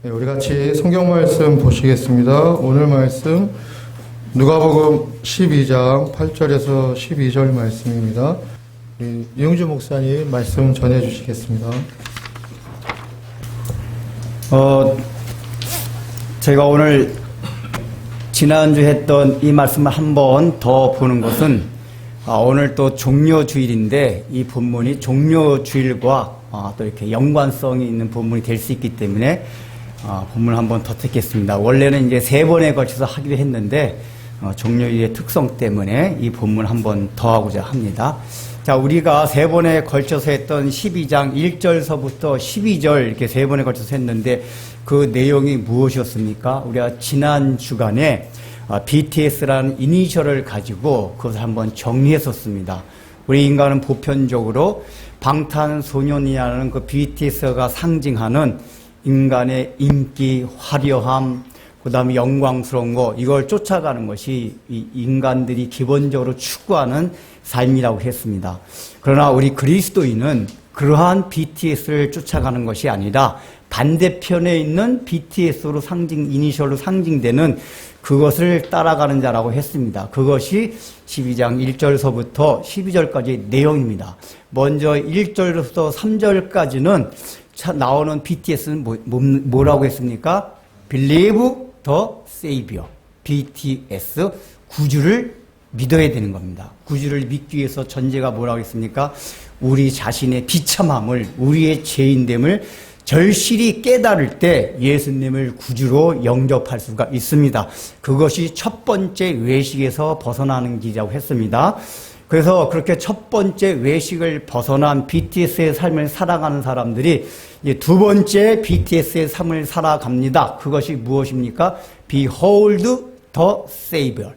네, 우리 같이 성경 말씀 보시겠습니다. 오늘 말씀 누가복음 12장 8절에서 12절 말씀입니다. 이용주 목사님 말씀 전해 주시겠습니다. 제가 오늘 지난주 했던 이 말씀을 한 번 더 보는 것은 오늘 또 종료주일인데 이 본문이 종료주일과 또 이렇게 연관성이 있는 본문이 될 수 있기 때문에 본문을 한 번 더 듣겠습니다. 원래는 이제 3번에 걸쳐서 하기로 했는데 종료일의 특성 때문에 이 본문을 한 번 더 하고자 합니다. 자, 우리가 3번에 걸쳐서 했던 12장 1절서부터 12절 이렇게 3번에 걸쳐서 했는데 그 내용이 무엇이었습니까? 우리가 지난 주간에 BTS라는 이니셜을 가지고 그것을 한번 정리했었습니다. 우리 인간은 보편적으로 방탄소년이라는 그 BTS가 상징하는 인간의 인기, 화려함, 그 다음에 영광스러운 거, 이걸 쫓아가는 것이 이 인간들이 기본적으로 추구하는 삶이라고 했습니다. 그러나 우리 그리스도인은 그러한 BTS를 쫓아가는 것이 아니라 반대편에 있는 BTS로 이니셜로 상징되는 그것을 따라가는 자라고 했습니다. 그것이 12장 1절서부터 12절까지의 내용입니다. 먼저 1절부터 3절까지는 나오는 BTS는 뭐라고 했습니까? Believe the Savior. BTS, 구주를 믿어야 되는 겁니다. 구주를 믿기 위해서 전제가 뭐라고 했습니까? 우리 자신의 비참함을, 우리의 죄인됨을 절실히 깨달을 때 예수님을 구주로 영접할 수가 있습니다. 그것이 첫 번째 외식에서 벗어나는 길이라고 했습니다. 그래서 그렇게 첫 번째 외식을 벗어난 BTS의 삶을 살아가는 사람들이 이제 두 번째 BTS의 삶을 살아갑니다. 그것이 무엇입니까? Behold the Savior.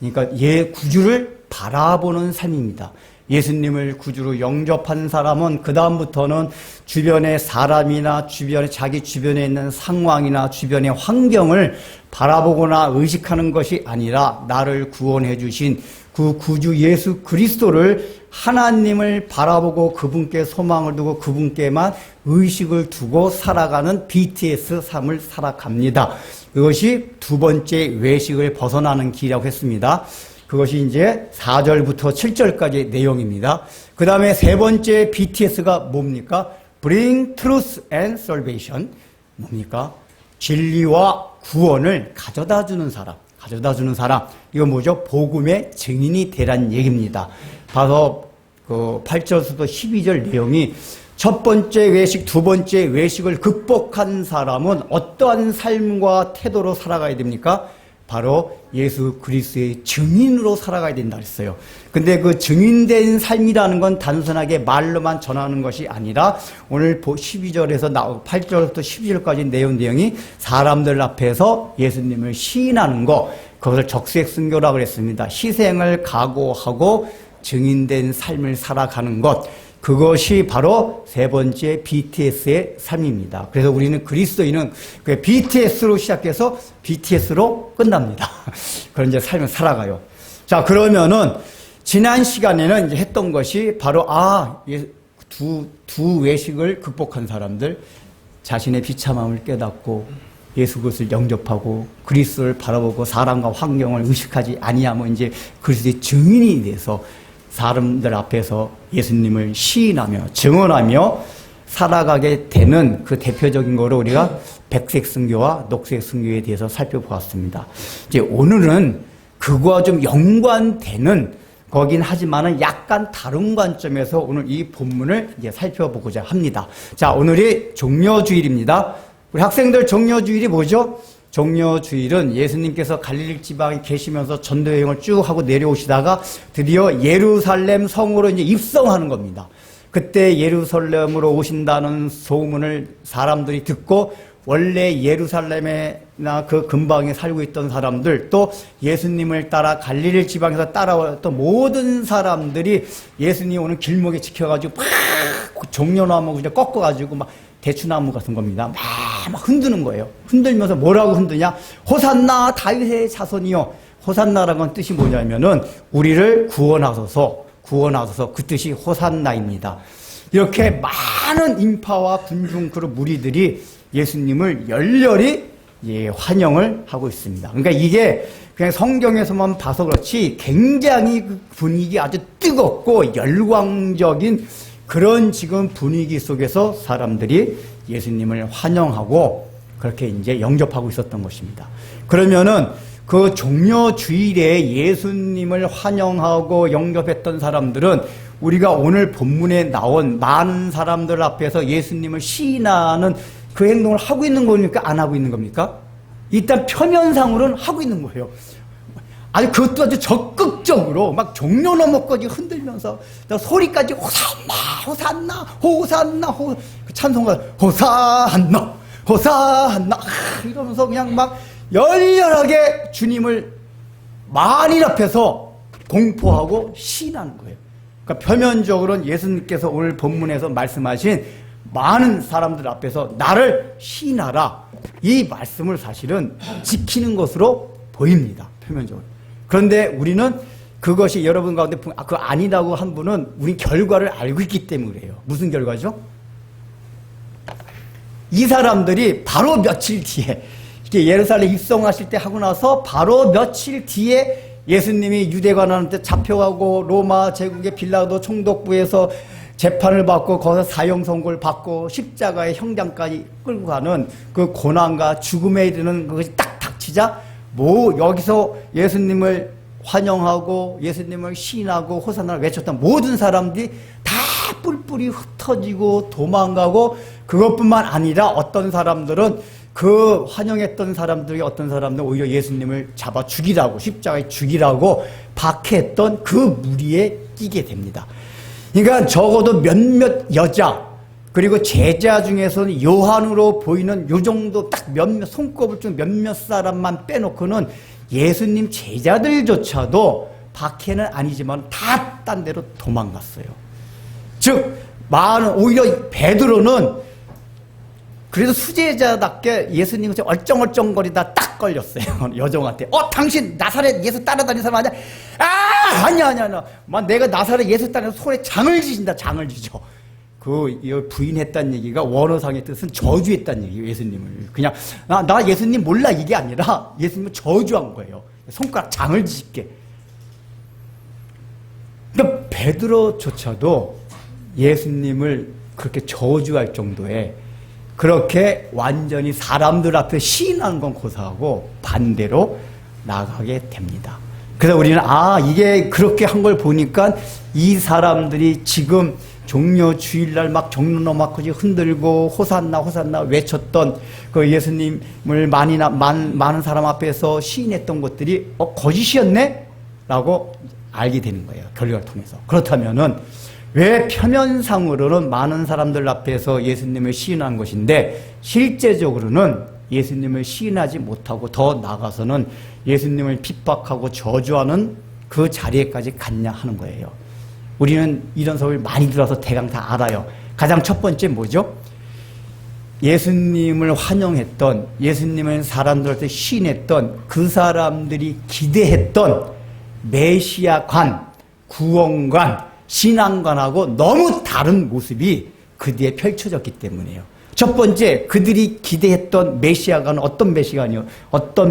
그러니까 구주를 바라보는 삶입니다. 예수님을 구주로 영접한 사람은 그 다음부터는 주변의 사람이나 자기 주변에 있는 상황이나 주변의 환경을 바라보거나 의식하는 것이 아니라 나를 구원해 주신 그 구주 예수 그리스도를, 하나님을 바라보고 그분께 소망을 두고 그분께만 의식을 두고 살아가는 BTS 삶을 살아갑니다. 그것이 두 번째 외식을 벗어나는 길이라고 했습니다. 그것이 이제 4절부터 7절까지의 내용입니다. 그 다음에 세 번째 BTS가 뭡니까? Bring truth and salvation. 뭡니까? 진리와 구원을 가져다 주는 사람. 이건 뭐죠? 복음의 증인이 되란 얘기입니다. 봐서 그 8절부터 12절 내용이 첫 번째 외식, 두 번째 외식을 극복한 사람은 어떠한 삶과 태도로 살아가야 됩니까? 바로 예수 그리스도의 증인으로 살아가야 된다 그랬어요. 근데 그 증인된 삶이라는 건 단순하게 말로만 전하는 것이 아니라 오늘 12절에서 8절부터 12절까지 내용이 사람들 앞에서 예수님을 시인하는 거, 그것을 적색순교라고 그랬습니다. 희생을 각오하고 증인된 삶을 살아가는 것, 그것이 바로 세 번째 BTS의 삶입니다. 그래서 우리는 그리스도인은 그 BTS로 시작해서 BTS로 끝납니다. 그런 이제 삶을 살아가요. 자, 그러면은 지난 시간에는 이제 했던 것이 바로 두 외식을 극복한 사람들, 자신의 비참함을 깨닫고 예수 그리스도를 영접하고 그리스도를 바라보고 사람과 환경을 의식하지 아니하면 이제 그리스도의 증인이 돼서 사람들 앞에서 예수님을 시인하며 증언하며 살아가게 되는 그 대표적인 거로 우리가 백색 순교와 녹색 순교에 대해서 살펴보았습니다. 이제 오늘은 그거와 좀 연관되는 거긴 하지만은 약간 다른 관점에서 오늘 이 본문을 이제 살펴보고자 합니다. 자, 오늘이 종료주일입니다. 우리 학생들 종료주일이 뭐죠? 종료주일은 예수님께서 갈릴리 지방에 계시면서 전도 여행을 쭉 하고 내려오시다가 드디어 예루살렘 성으로 이제 입성하는 겁니다. 그때 예루살렘으로 오신다는 소문을 사람들이 듣고 원래 예루살렘에나 그 근방에 살고 있던 사람들, 또 예수님을 따라 갈릴리 지방에서 따라왔던 모든 사람들이 예수님 오는 길목에 지켜가지고 막 종려나무 그냥 꺾어가지고 막 대추나무 같은 겁니다. 막 흔드는 거예요. 흔들면서 뭐라고 흔드냐? 호산나 다윗의 자손이요. 호산나라는 건 뜻이 뭐냐면은 우리를 구원하소서 그 뜻이 호산나입니다. 이렇게 많은 인파와 군중 그룹 무리들이 예수님을 열렬히 환영을 하고 있습니다. 그러니까 이게 그냥 성경에서만 봐서 그렇지 굉장히 그 분위기 아주 뜨겁고 열광적인 그런 지금 분위기 속에서 사람들이 예수님을 환영하고 그렇게 이제 영접하고 있었던 것입니다. 그러면은 그 종려주일에 예수님을 환영하고 영접했던 사람들은 우리가 오늘 본문에 나온 많은 사람들 앞에서 예수님을 시인하는 그 행동을 하고 있는 겁니까? 안 하고 있는 겁니까? 일단 표면상으로는 하고 있는 거예요. 아니 그것도 아주 적극적으로 막 종려 너머까지 흔들면서 소리까지 호산나 호산나 호산나 찬송가 호산나 호산나 이러면서 그냥 막 열렬하게 주님을 만인 앞에서 공포하고 시인하는 거예요. 그러니까 표면적으로는 예수님께서 오늘 본문에서 말씀하신 많은 사람들 앞에서 나를 시인하라 이 말씀을 사실은 지키는 것으로 보입니다. 표면적으로. 그런데 우리는 그것이 여러분 가운데 그거 아니라고 한 분은 우린 결과를 알고 있기 때문에 그래요. 무슨 결과죠? 이 사람들이 바로 며칠 뒤에 예루살렘 입성하실 때 하고 나서 바로 며칠 뒤에 예수님이 유대관한테 잡혀가고 로마 제국의 빌라도 총독부에서 재판을 받고 거기서 사형 선고를 받고 십자가의 형장까지 끌고 가는 그 고난과 죽음에 이르는 그것이 딱 닥치자 여기서 예수님을 환영하고 예수님을 시인하고 호산나를 외쳤던 모든 사람들이 다 뿔뿔이 흩어지고 도망가고 그것뿐만 아니라 어떤 사람들은 그 환영했던 사람들이 어떤 사람들은 오히려 예수님을 잡아 죽이라고 십자가에 죽이라고 박해했던 그 무리에 끼게 됩니다. 그러니까 적어도 몇몇 여자 그리고 제자 중에서는 요한으로 보이는 요 정도 딱 몇몇 손꼽을 중 몇몇 사람만 빼놓고는 예수님 제자들조차도 박해는 아니지만 다 딴 데로 도망갔어요. 즉 오히려 베드로는 그래도 수제자답게 예수님을 얼쩡얼쩡거리다 딱 걸렸어요. 여종한테. 당신 나사렛 예수 따라다니는 사람 아니야? 아니야. 내가 나사렛 예수 따라다니는 손에 장을 지신다. 장을 지죠. 부인했다는 얘기가 원어상의 뜻은 저주했다는 얘기예요. 예수님을. 그냥 나 예수님 몰라 이게 아니라 예수님을 저주한 거예요. 손가락 장을 지게. 그러니까 베드로조차도 예수님을 그렇게 저주할 정도의 그렇게 완전히 사람들 앞에 시인하는 건 고사하고 반대로 나가게 됩니다. 그래서 우리는 이게 그렇게 한 걸 보니까 이 사람들이 지금 종려 주일날 막 종려노마까지 흔들고 호산나 호산나 외쳤던 그 예수님을 많은 사람 앞에서 시인했던 것들이 거짓이었네? 라고 알게 되는 거예요. 결과를 통해서. 그렇다면은 왜 표면상으로는 많은 사람들 앞에서 예수님을 시인한 것인데 실제적으로는 예수님을 시인하지 못하고 더 나아가서는 예수님을 핍박하고 저주하는 그 자리에까지 갔냐 하는 거예요. 우리는 이런 소리를 많이 들어서 대강 다 알아요. 가장 첫 번째 뭐죠? 예수님을 환영했던 예수님을 사람들한테 시인했던 그 사람들이 기대했던 메시아관, 구원관, 신앙관하고 너무 다른 모습이 그 뒤에 펼쳐졌기 때문이에요. 첫 번째, 그들이 기대했던 메시아관은 어떤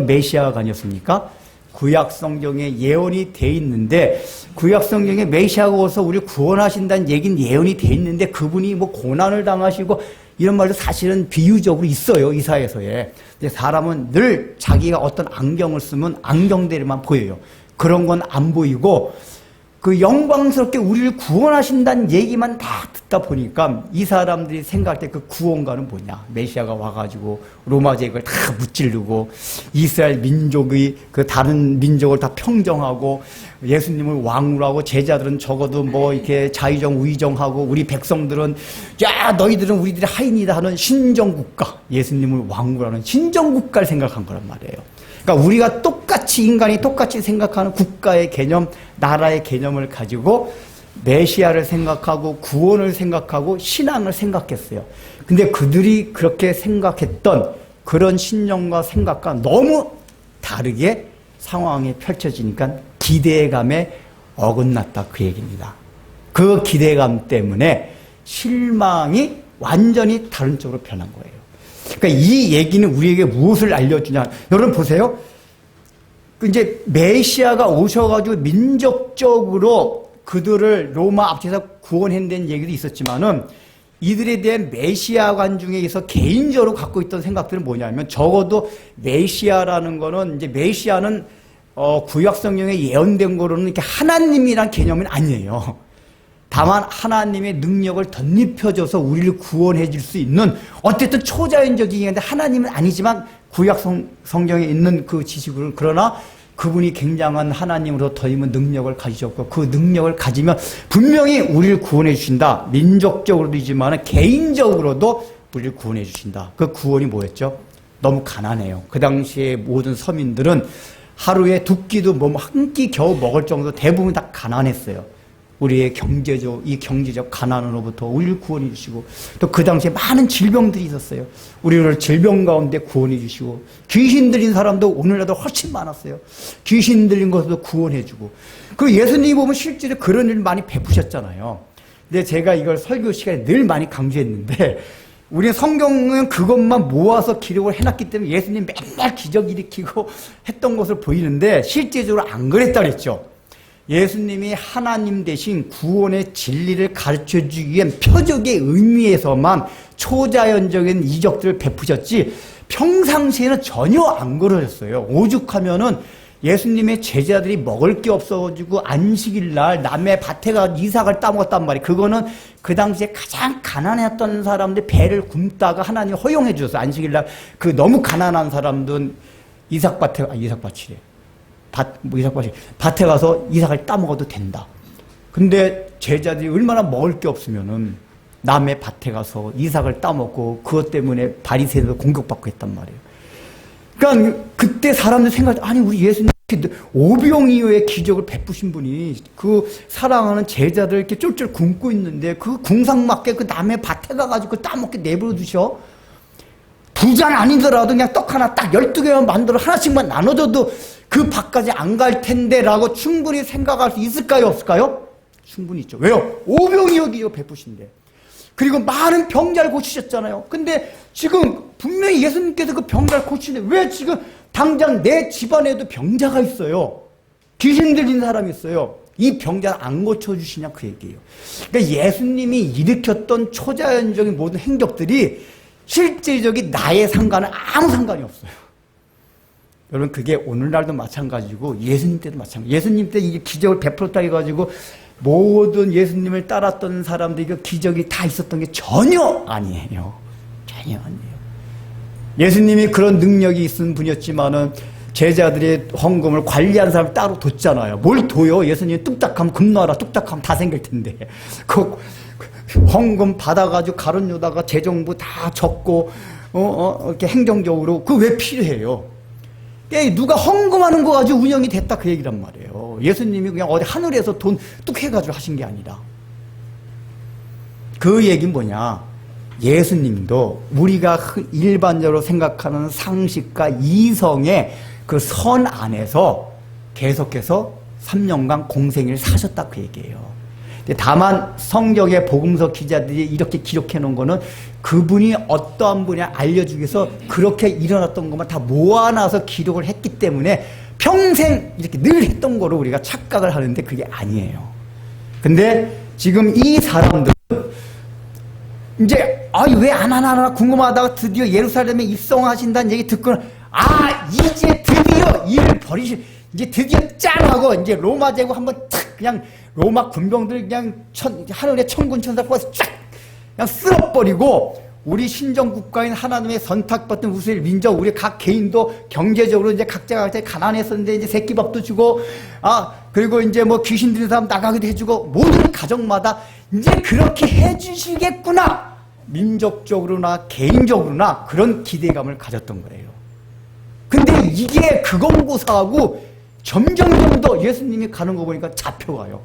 메시아관이었습니까? 구약 성경에 예언이 돼 있는데 구약 성경에 메시아가 오서 우리를 구원하신다는 얘기는 예언이 돼 있는데 그분이 고난을 당하시고 이런 말도 사실은 비유적으로 있어요. 이사야서에. 근데 사람은 늘 자기가 어떤 안경을 쓰면 안경대로만 보여요. 그런 건 안 보이고 그 영광스럽게 우리를 구원하신다는 얘기만 다 듣다 보니까 이 사람들이 생각할 때 그 구원가는 뭐냐? 메시아가 와가지고 로마 제국을 다 무찌르고 이스라엘 민족의 그 다른 민족을 다 평정하고 예수님을 왕으로 하고 제자들은 적어도 이렇게 자의정 우의정하고 우리 백성들은 너희들은 우리들의 하인이다 하는 신정국가 예수님을 왕으로 하는 신정국가를 생각한 거란 말이에요. 그러니까 우리가 인간이 똑같이 생각하는 국가의 개념, 나라의 개념을 가지고 메시아를 생각하고 구원을 생각하고 신앙을 생각했어요. 근데 그들이 그렇게 생각했던 그런 신념과 생각과 너무 다르게 상황이 펼쳐지니까 기대감에 어긋났다 그 얘기입니다. 그 기대감 때문에 실망이 완전히 다른 쪽으로 변한 거예요. 그러니까 이 얘기는 우리에게 무엇을 알려주냐. 여러분 보세요. 이제 메시아가 오셔가지고 민족적으로 그들을 로마 앞에서 구원한다는 얘기도 있었지만은 이들에 대한 메시아관 중에서 개인적으로 갖고 있던 생각들은 뭐냐면 적어도 메시아라는 거는 이제 메시아는 구약 성경에 예언된 거로는 이렇게 하나님이란 개념은 아니에요. 다만 하나님의 능력을 덧입혀줘서 우리를 구원해 줄 수 있는 어쨌든 초자연적이긴 한데 하나님은 아니지만 구약 성경에 있는 그 지식으로 그러나 그분이 굉장한 하나님으로 더 있는 능력을 가지셨고 그 능력을 가지면 분명히 우리를 구원해 주신다. 민족적으로도 있지만 개인적으로도 우리를 구원해 주신다. 그 구원이 뭐였죠? 너무 가난해요. 그 당시에 모든 서민들은 하루에 두 끼도 뭐 한 끼 겨우 먹을 정도 대부분 다 가난했어요. 우리의 경제적 가난으로부터 우리를 구원해 주시고 또 그 당시에 많은 질병들이 있었어요. 우리를 질병 가운데 구원해 주시고 귀신 들린 사람도 오늘날도 훨씬 많았어요. 귀신 들린 것도 구원해 주고 그 예수님이 보면 실제로 그런 일 많이 베푸셨잖아요. 근데 제가 이걸 설교 시간에 늘 많이 강조했는데 우리 성경은 그것만 모아서 기록을 해놨기 때문에 예수님 맨날 기적 일으키고 했던 것을 보이는데 실제적으로 안 그랬다 그랬죠. 예수님이 하나님 대신 구원의 진리를 가르쳐주기 위한 표적의 의미에서만 초자연적인 이적들을 베푸셨지 평상시에는 전혀 안 그러셨어요. 오죽하면은 예수님의 제자들이 먹을 게 없어가지고 안식일날 남의 밭에 가서 이삭을 따먹었단 말이에요. 그거는 그 당시에 가장 가난했던 사람들 배를 굶다가 하나님이 허용해 주셨어요. 안식일날 그 너무 가난한 사람들은 이삭밭이래. 밭에 가서 이삭을 따먹어도 된다. 근데 제자들이 얼마나 먹을 게 없으면은 남의 밭에 가서 이삭을 따먹고 그것 때문에 바리새인들 공격받고 했단 말이에요. 그러니까 그때 사람들 아니 우리 예수님 오병이어의 기적을 베푸신 분이 그 사랑하는 제자들 이렇게 쫄쫄 굶고 있는데 그 궁상맞게 그 남의 밭에 가가지고 따먹게 내버려 두셔. 부자는 아니더라도 그냥 떡 하나 딱 12개만 만들어 하나씩만 나눠줘도 그 밥까지 안 갈 텐데 라고 충분히 생각할 수 있을까요? 없을까요? 충분히 있죠. 왜요? 오병이어 기적 베푸신데. 그리고 많은 병자를 고치셨잖아요. 근데 지금 분명히 예수님께서 그 병자를 고치는데 왜 지금 당장 내 집안에도 병자가 있어요. 귀신 들린 사람이 있어요. 이 병자를 안 고쳐주시냐 그 얘기예요. 그러니까 예수님이 일으켰던 초자연적인 모든 행적들이 실제적인 나의 상관은 아무 상관이 없어요. 여러분 그게 오늘날도 마찬가지고 예수님 때도 마찬가지고 예수님 때 이게 기적을 베풀었다 해가지고 모든 예수님을 따랐던 사람들이 그 기적이 다 있었던 게 전혀 아니에요. 전혀 아니에요. 예수님이 그런 능력이 있는 분이었지만은 제자들의 헌금을 관리하는 사람을 따로 뒀잖아요. 뭘 둬요? 예수님이 뚝딱하면 금놔라 뚝딱하면 다 생길 텐데 그 헌금 받아가지고 가론유다가 재정부 다 적고 이렇게 행정적으로 그 왜 필요해요? 누가 헌금하는 거 가지고 운영이 됐다 그 얘기란 말이에요. 예수님이 그냥 어디 하늘에서 돈 뚝 해가지고 하신 게 아니라 그 얘기는 뭐냐? 예수님도 우리가 일반적으로 생각하는 상식과 이성의 그 선 안에서 계속해서 3년간 공생애를 사셨다 그 얘기예요. 다만 성경의 복음서 기자들이 이렇게 기록해 놓은 거는 그분이 어떠한 분이 알려주기 위해서 그렇게 일어났던 것만 다 모아놔서 기록을 했기 때문에 평생 이렇게 늘 했던 거로 우리가 착각을 하는데 그게 아니에요. 근데 지금 이 사람들은 이제 왜 안 하나 궁금하다가 드디어 예루살렘에 입성하신다는 얘기 듣고는 이제 드디어 일을 이제 드디어 짱 하고 이제 로마 제국 한번 탁 그냥 로마 군병들 그냥 하늘에 천군 천사 뽑아서 쫙 그냥 쓸어버리고 우리 신정 국가인 하나님의 선택받은 우수의 민족 우리 각 개인도 경제적으로 이제 각자가 가난했었는데 이제 새끼밥도 주고 그리고 이제 뭐 귀신 들린 사람 나가기도 해주고 모든 가정마다 이제 그렇게 해주시겠구나 민족적으로나 개인적으로나 그런 기대감을 가졌던 거예요. 근데 이게 그건고사하고 점점 더 예수님이 가는 거 보니까 잡혀가요.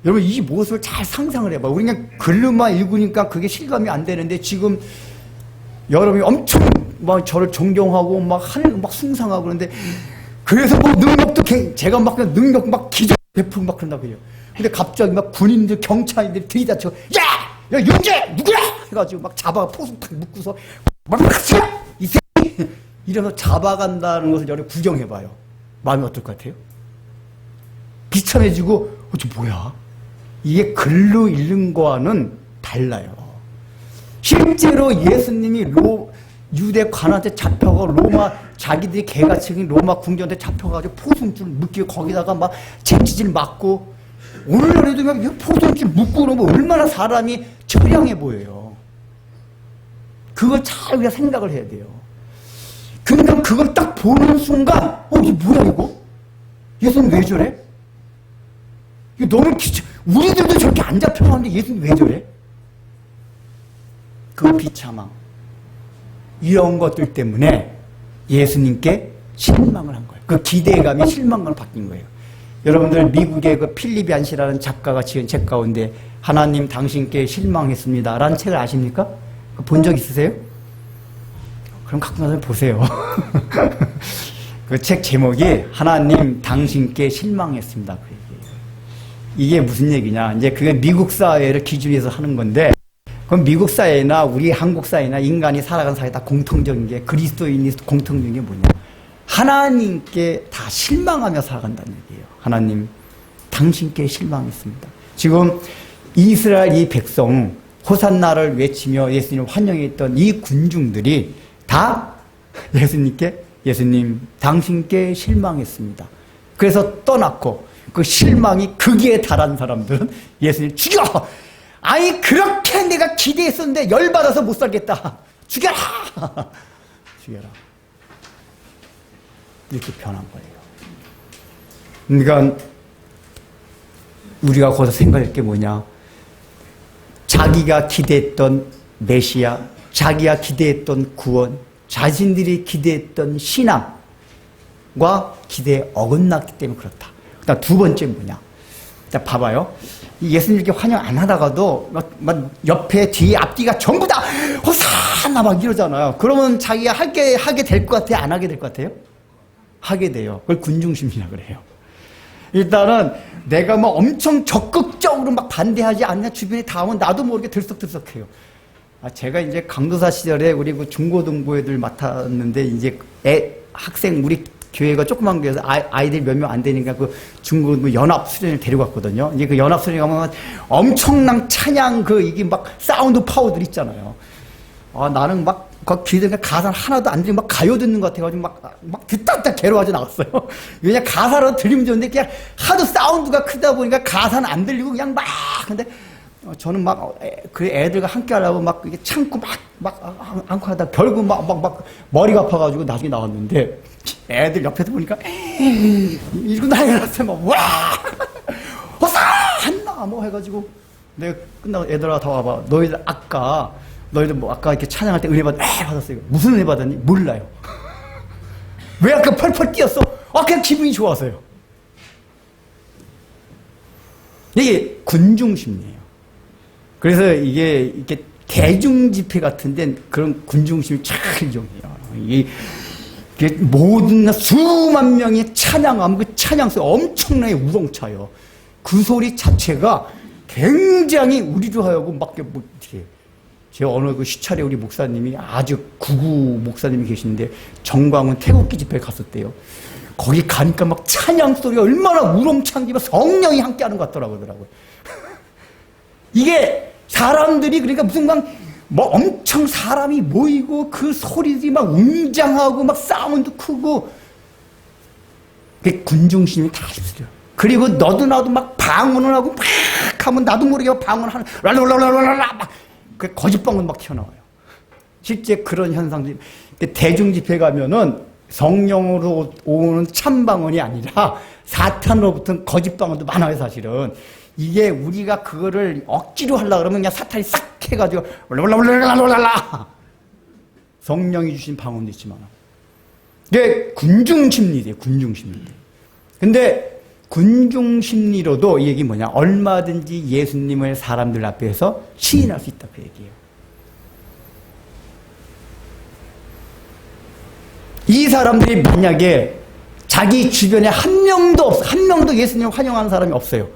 여러분 이 모습을 잘 상상을 해봐. 우리 그냥 글로만 읽으니까 그게 실감이 안 되는데 지금 여러분이 엄청 막 저를 존경하고 막 하늘 막 숭상하고 그러는데 그래서 뭐 능력도 제가 막 그냥 능력 막 기적 베풀고 막 그런다고 해요. 근데 갑자기 막 군인들 경찰인들이 들이닥치고 야 윤재 누구야 해가지고 막 잡아가 포수 탁 묶고서 이 새끼! 이러면서 잡아간다는 것을 여러분 구경해봐요. 마음이 어떨 것 같아요? 비참해지고, 저 뭐야? 이게 글로 읽는 거와는 달라요. 실제로 예수님이 유대 관한테 잡혀가 로마, 자기들이 개가책인 로마 궁전한테 잡혀가지고 포승줄 묶이고 거기다가 막 쟁취질 맞고, 오늘날에도 막 포승줄 묶고 그러면 얼마나 사람이 처량해 보여요. 그걸 잘 우리가 생각을 해야 돼요. 그러니까 그걸 딱 보는 순간, 이게 뭐야 이거? 예수님 왜 저래? 이거 너무 우리들도 저렇게 안 잡혀가는데 예수님 왜 저래? 그 비참함, 이런 것들 때문에 예수님께 실망을 한 거예요. 그 기대감이 실망으로 바뀐 거예요. 여러분들 미국의 그 필립 얀시라는 작가가 지은 책 가운데 하나님 당신께 실망했습니다 라는 책을 아십니까? 본 적 있으세요? 그럼 갖고 나서 보세요. 그 책 제목이 하나님 당신께 실망했습니다. 그 얘기예요. 이게 무슨 얘기냐? 이제 그게 미국 사회를 기준해서 하는 건데, 그럼 미국 사회나 우리 한국 사회나 인간이 살아가는 사회 다 공통적인 게, 그리스도인이 공통적인 게 뭐냐? 하나님께 다 실망하며 살아간다는 얘기예요. 하나님 당신께 실망했습니다. 지금 이스라엘 이 백성 호산나를 외치며 예수님을 환영했던 이 군중들이 다 예수님 당신께 실망했습니다. 그래서 떠났고, 그 실망이 극에 달한 사람들은 예수님 죽여! 아니 그렇게 내가 기대했었는데 열받아서 못 살겠다. 죽여라! 죽여라. 이렇게 변한 거예요. 그러니까 우리가 거기서 생각할 게 뭐냐? 자기가 기대했던 메시아, 자기가 기대했던 구원, 자신들이 기대했던 신앙과 기대에 어긋났기 때문에 그렇다. 그다음 두 번째 뭐냐? 자, 봐봐요. 예수님 이렇게 환영 안 하다가도 막 옆에 뒤에 앞뒤가 전부 다 호산나 막 이러잖아요. 그러면 자기가 하게 될 것 같아요? 안 하게 될 것 같아요? 하게 돼요. 그걸 군중심리라 그래요. 일단은 내가 막 엄청 적극적으로 막 반대하지 않냐 주변에 다 오면 나도 모르게 들썩들썩해요. 제가 이제 강도사 시절에 우리 그 중고등부 애들 맡았는데, 이제 학생 우리 교회가 조그만 교회에서 아이들이 몇 명 안 되니까 그 중고등부 연합수련을 데려갔거든요. 이제 그 연합수련에 가면 엄청난 찬양 이게 막 사운드 파워들 있잖아요. 나는 막 그 귀에 가사 하나도 안 들리고 막 가요 듣는 것 같아가지고 막 듣다 괴로워가지고 나왔어요. 그냥 가사로 들리면 좋은데 그냥 하도 사운드가 크다 보니까 가사는 안 들리고 그냥 막, 근데 저는 막 그 애들과 함께 하려고 막 이게 참고 막 안고 하다 결국 막 머리가 아파가지고 나중에 나왔는데, 애들 옆에서 보니까 이러고 난리가 났어요. 막 와! 호산나! 뭐 해가지고 내가 끝나고 애들아 다 와봐. 너희들 뭐 아까 이렇게 찬양할 때 은혜 받았어요. 무슨 은혜 받았니? 몰라요. 왜 아까 펄펄 뛰었어? 그냥 기분이 좋아서요. 이게 군중심리예요. 그래서 이게 이렇게 대중 집회 같은 데는 그런 군중심이 잘 일종이에요. 이게 모든 수만 명이 찬양하면 그 찬양 소리 엄청나게 우렁차요. 그 소리 자체가 굉장히 우리로 하여금 막 어떻게. 제가 어느 그 시찰에 우리 목사님이 아주 구구 목사님이 계신데 정광훈 태극기 집회에 갔었대요. 거기 가니까 막 찬양 소리가 얼마나 우렁찬 게 성령이 함께하는 것 같더라고요. 이게 사람들이 그러니까 무슨 뭐 엄청 사람이 모이고 그 소리들이 막 웅장하고 막 사운드 크고 그 군중심이 다 있어요. 그리고 너도 나도 막 방언을 하고 막 하면 나도 모르게 방언하는 랄랄랄랄랄라 막 그 거짓방언 막 튀어나와요. 실제 그런 현상들이 대중 집회 가면은 성령으로 오는 참방언이 아니라 사탄으로부터 거짓방언도 많아요. 사실은 이게 우리가 그거를 억지로 하려고 그러면 그냥 사탄이 싹 해가지고 랄랄랄랄랄라 성령이 주신 방언도 있지만 이게 군중심리예요. 군중심리. 근데 군중심리로도 이 얘기 뭐냐? 얼마든지 예수님을 사람들 앞에서 시인할 수 있다 그 얘기예요. 이 사람들이 만약에 자기 주변에 한 명도 예수님을 환영하는 사람이 없어요.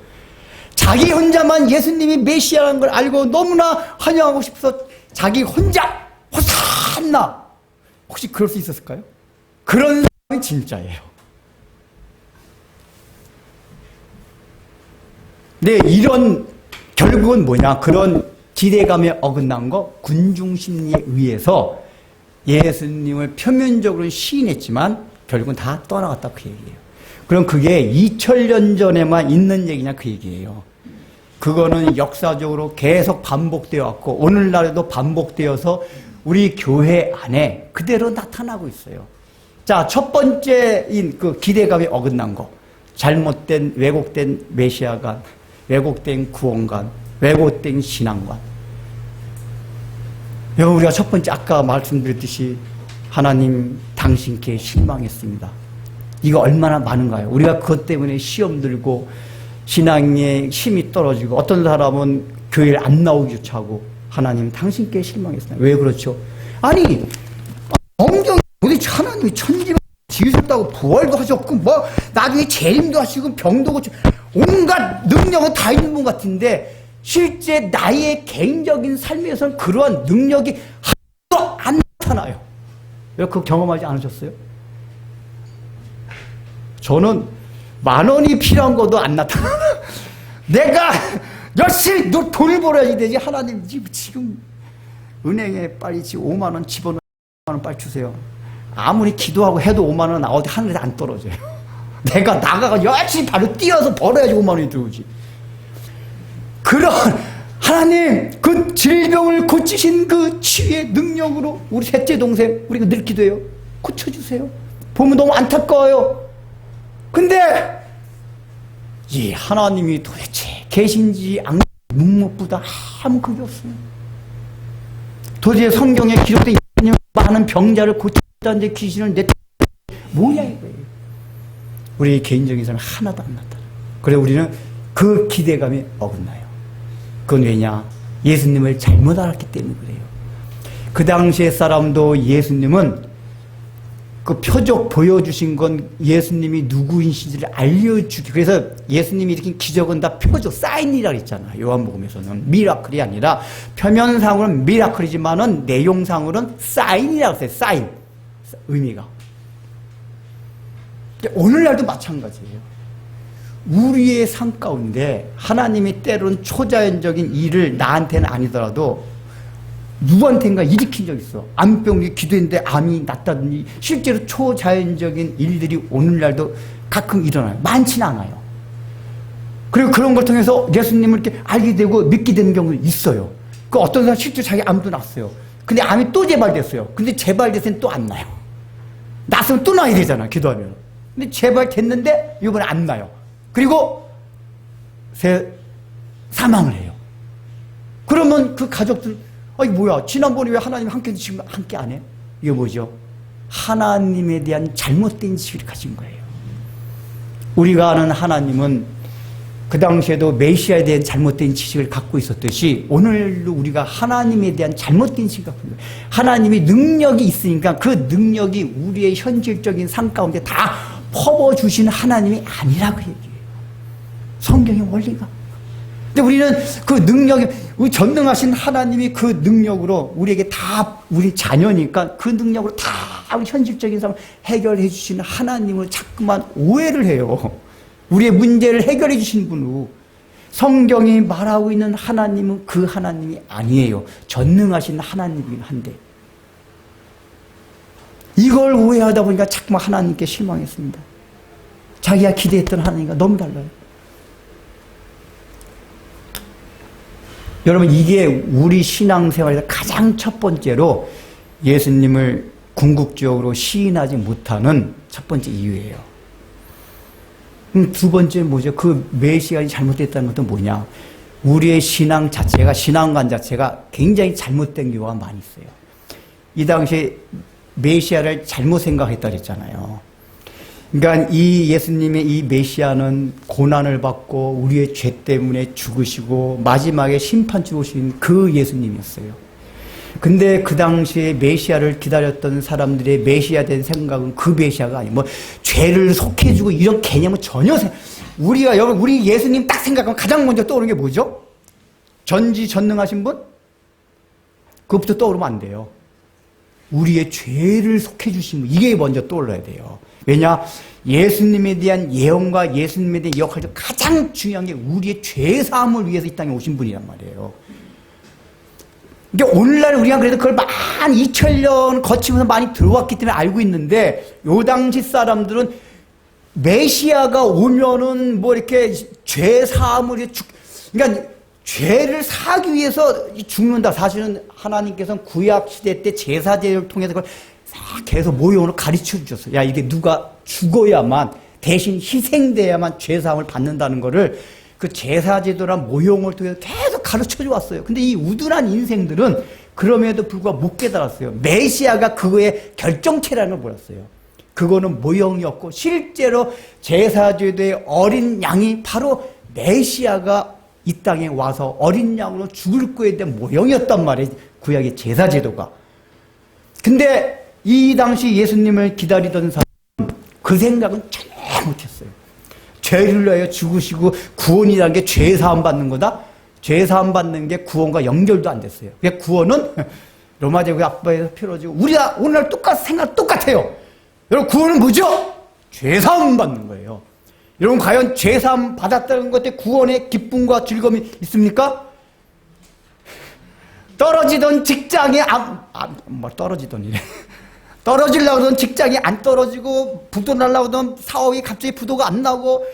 자기 혼자만 예수님이 메시아라는 걸 알고 너무나 환영하고 싶어서 자기 혼자 참나. 혹시 그럴 수 있었을까요? 그런 사람이 진짜예요. 네, 이런 결국은 뭐냐? 그런 기대감에 어긋난 거 군중심리에 의해서 예수님을 표면적으로 시인했지만 결국은 다 떠나갔다 그 얘기예요. 그럼 그게 2000년 전에만 있는 얘기냐 그 얘기예요. 그거는 역사적으로 계속 반복되어 왔고 오늘날에도 반복되어서 우리 교회 안에 그대로 나타나고 있어요. 자, 첫 번째인 그 기대감에 어긋난 거. 잘못된 왜곡된 메시아관, 왜곡된 구원관, 왜곡된 신앙관. 우리가 첫 번째 아까 말씀드렸듯이 하나님 당신께 실망했습니다. 이거 얼마나 많은가요? 우리가 그것 때문에 시험 들고 신앙의 힘이 떨어지고 어떤 사람은 교회를 안 나오기조차 하고 하나님 당신께 실망했습니다. 왜 그렇죠? 아니 성경에 도대체 하나님이 천지를 지으셨다고 부활도 하셨고 뭐 나중에 재림도 하시고 병도 고치고 온갖 능력은 다 있는 분 같은데 실제 나의 개인적인 삶에서는 그러한 능력이 하나도 안 나타나요. 왜 그거 경험하지 않으셨어요? 저는 10,000원이 필요한 것도 안 나타나. 내가 열심히 돈을 벌어야지 되지. 하나님 지금 은행에 빨리 5만 원 집어넣어 5만 원 빨리 주세요. 아무리 기도하고 해도 5만 원 어디 하늘에 안 떨어져요. 내가 나가가 열심히 바로 뛰어서 벌어야지 5만 원이 들어오지. 그런 하나님 그 질병을 고치신 그 치유의 능력으로 우리 셋째 동생 우리가 늘 기도해요. 고쳐주세요. 보면 너무 안타까워요. 근데 이 하나님이 도대체 계신지 안 묵묵부다 아무 그게 없어요. 도대체 성경에 기록된 많은 병자를 고쳤다는데 귀신을 내 뭐야 이거예요. 우리 개인적인 삶에 하나도 안 나타나. 그래 우리는 그 기대감에 어긋나요. 그건 왜냐? 예수님을 잘못 알았기 때문에 그래요. 그 당시의 사람도 예수님은 그 표적 보여주신 건 예수님이 누구이신지를 알려주기. 그래서 예수님이 일으킨 기적은 다 표적, 사인이라고 했잖아요. 요한복음에서는. 미라클이 아니라 표면상으로는 미라클이지만은 내용상으로는 사인이라고 했어요. 사인. 의미가. 오늘날도 마찬가지예요. 우리의 삶 가운데 하나님이 때로는 초자연적인 일을 나한테는 아니더라도 누구한테인가 일으킨 적 있어. 암병이 기도했는데 암이 낫다든지 실제로 초자연적인 일들이 오늘날도 가끔 일어나요. 많지는 않아요. 그리고 그런 걸 통해서 예수님을 이렇게 알게 되고 믿게 되는 경우도 있어요. 그 어떤 사람 실제 자기 암도 났어요. 근데 암이 또 재발됐어요. 근데 재발됐을 땐 또 안 나요. 났으면 또 나야 되잖아, 기도하면. 근데 재발됐는데 이번에 안 나요. 그리고 사망을 해요. 그러면 그 가족들 아니 뭐야 지난번에 왜 하나님 함께 지금 함께 안 해? 이게 뭐죠? 하나님에 대한 잘못된 지식을 가진 거예요. 우리가 아는 하나님은 그 당시에도 메시아에 대한 잘못된 지식을 갖고 있었듯이 오늘도 우리가 하나님에 대한 잘못된 지식을 갖고 있는 거예요. 하나님이 능력이 있으니까 그 능력이 우리의 현실적인 삶 가운데 다 퍼부어주시는 하나님이 아니라고 얘기해요. 성경의 원리가. 근데 우리는 그 능력이, 우리 전능하신 하나님이 그 능력으로 우리에게 다, 우리 자녀니까 그 능력으로 다 우리 현실적인 삶을 해결해 주시는 하나님을 자꾸만 오해를 해요. 우리의 문제를 해결해 주시는 분으로. 성경이 말하고 있는 하나님은 그 하나님이 아니에요. 전능하신 하나님이긴 한데. 이걸 오해하다 보니까 자꾸만 하나님께 실망했습니다. 자기가 기대했던 하나님과 너무 달라요. 여러분 이게 우리 신앙생활에서 가장 첫 번째로 예수님을 궁극적으로 시인하지 못하는 첫 번째 이유예요. 두 번째 뭐죠? 그 메시아가 잘못됐다는 것도 뭐냐? 우리의 신앙 자체가, 신앙관 자체가 굉장히 잘못된 경우가 많이 있어요. 이 당시에 메시아를 잘못 생각했다 그랬잖아요. 그러니까 이 예수님의 이 메시아는 고난을 받고 우리의 죄 때문에 죽으시고 마지막에 심판 주오신 그 예수님이었어요. 근데 그 당시에 메시아를 기다렸던 사람들의 메시아에 대한 생각은 그 메시아가 아니고 뭐 죄를 속해주고 이런 개념은 전혀 우리가 여러분 우리 예수님 딱 생각하면 가장 먼저 떠오르는 게 뭐죠? 전지전능하신 분? 그것부터 떠오르면 안 돼요. 우리의 죄를 속해주신 분, 이게 먼저 떠올라야 돼요. 왜냐? 예수님에 대한 예언과 예수님에 대한 역할 중 가장 중요한 게 우리의 죄사함을 위해서 이 땅에 오신 분이란 말이에요. 근데 오늘날 우리가 그래도 그걸 많이 2000년 거치면서 많이 들어왔기 때문에 알고 있는데, 요 당시 사람들은 메시아가 오면은 뭐 이렇게 죄사함을 그러니까 죄를 사기 위해서 죽는다. 사실은 하나님께서는 구약 시대 때 제사제를 통해서 그걸 싹 계속 모형으로 가르쳐 주셨어요. 야, 이게 누가 죽어야만, 대신 희생돼야만 죄사함을 받는다는 거를 그 제사제도란 모형을 통해서 계속 가르쳐 주었어요. 근데 이 우둔한 인생들은 그럼에도 불구하고 못 깨달았어요. 메시아가 그거의 결정체라는 걸 몰랐어요. 그거는 모형이었고, 실제로 제사제도의 어린 양이 바로 메시아가 이 땅에 와서 어린 양으로 죽을 거에 대한 모형이었단 말이에요. 구약의 제사제도가. 근데 이 당시 예수님을 기다리던 사람은 그 생각은 전혀 못했어요. 죄를 위하여 죽으시고 구원이라는 게 죄사함 받는 거다? 죄사함 받는 게 구원과 연결도 안 됐어요. 그러니까 구원은 로마제국 앞바에서 펴러지고, 우리가 오늘날 생각 똑같아요. 여러분, 구원은 뭐죠? 죄사함 받는 거예요. 여러분, 과연 죄사함 받았다는 것 때문에 구원의 기쁨과 즐거움이 있습니까? 떨어지던 직장이 떨어지던 떨어지려고 하던 직장이 안 떨어지고, 부도 날라고 하던 사업이 갑자기 부도가 안 나고,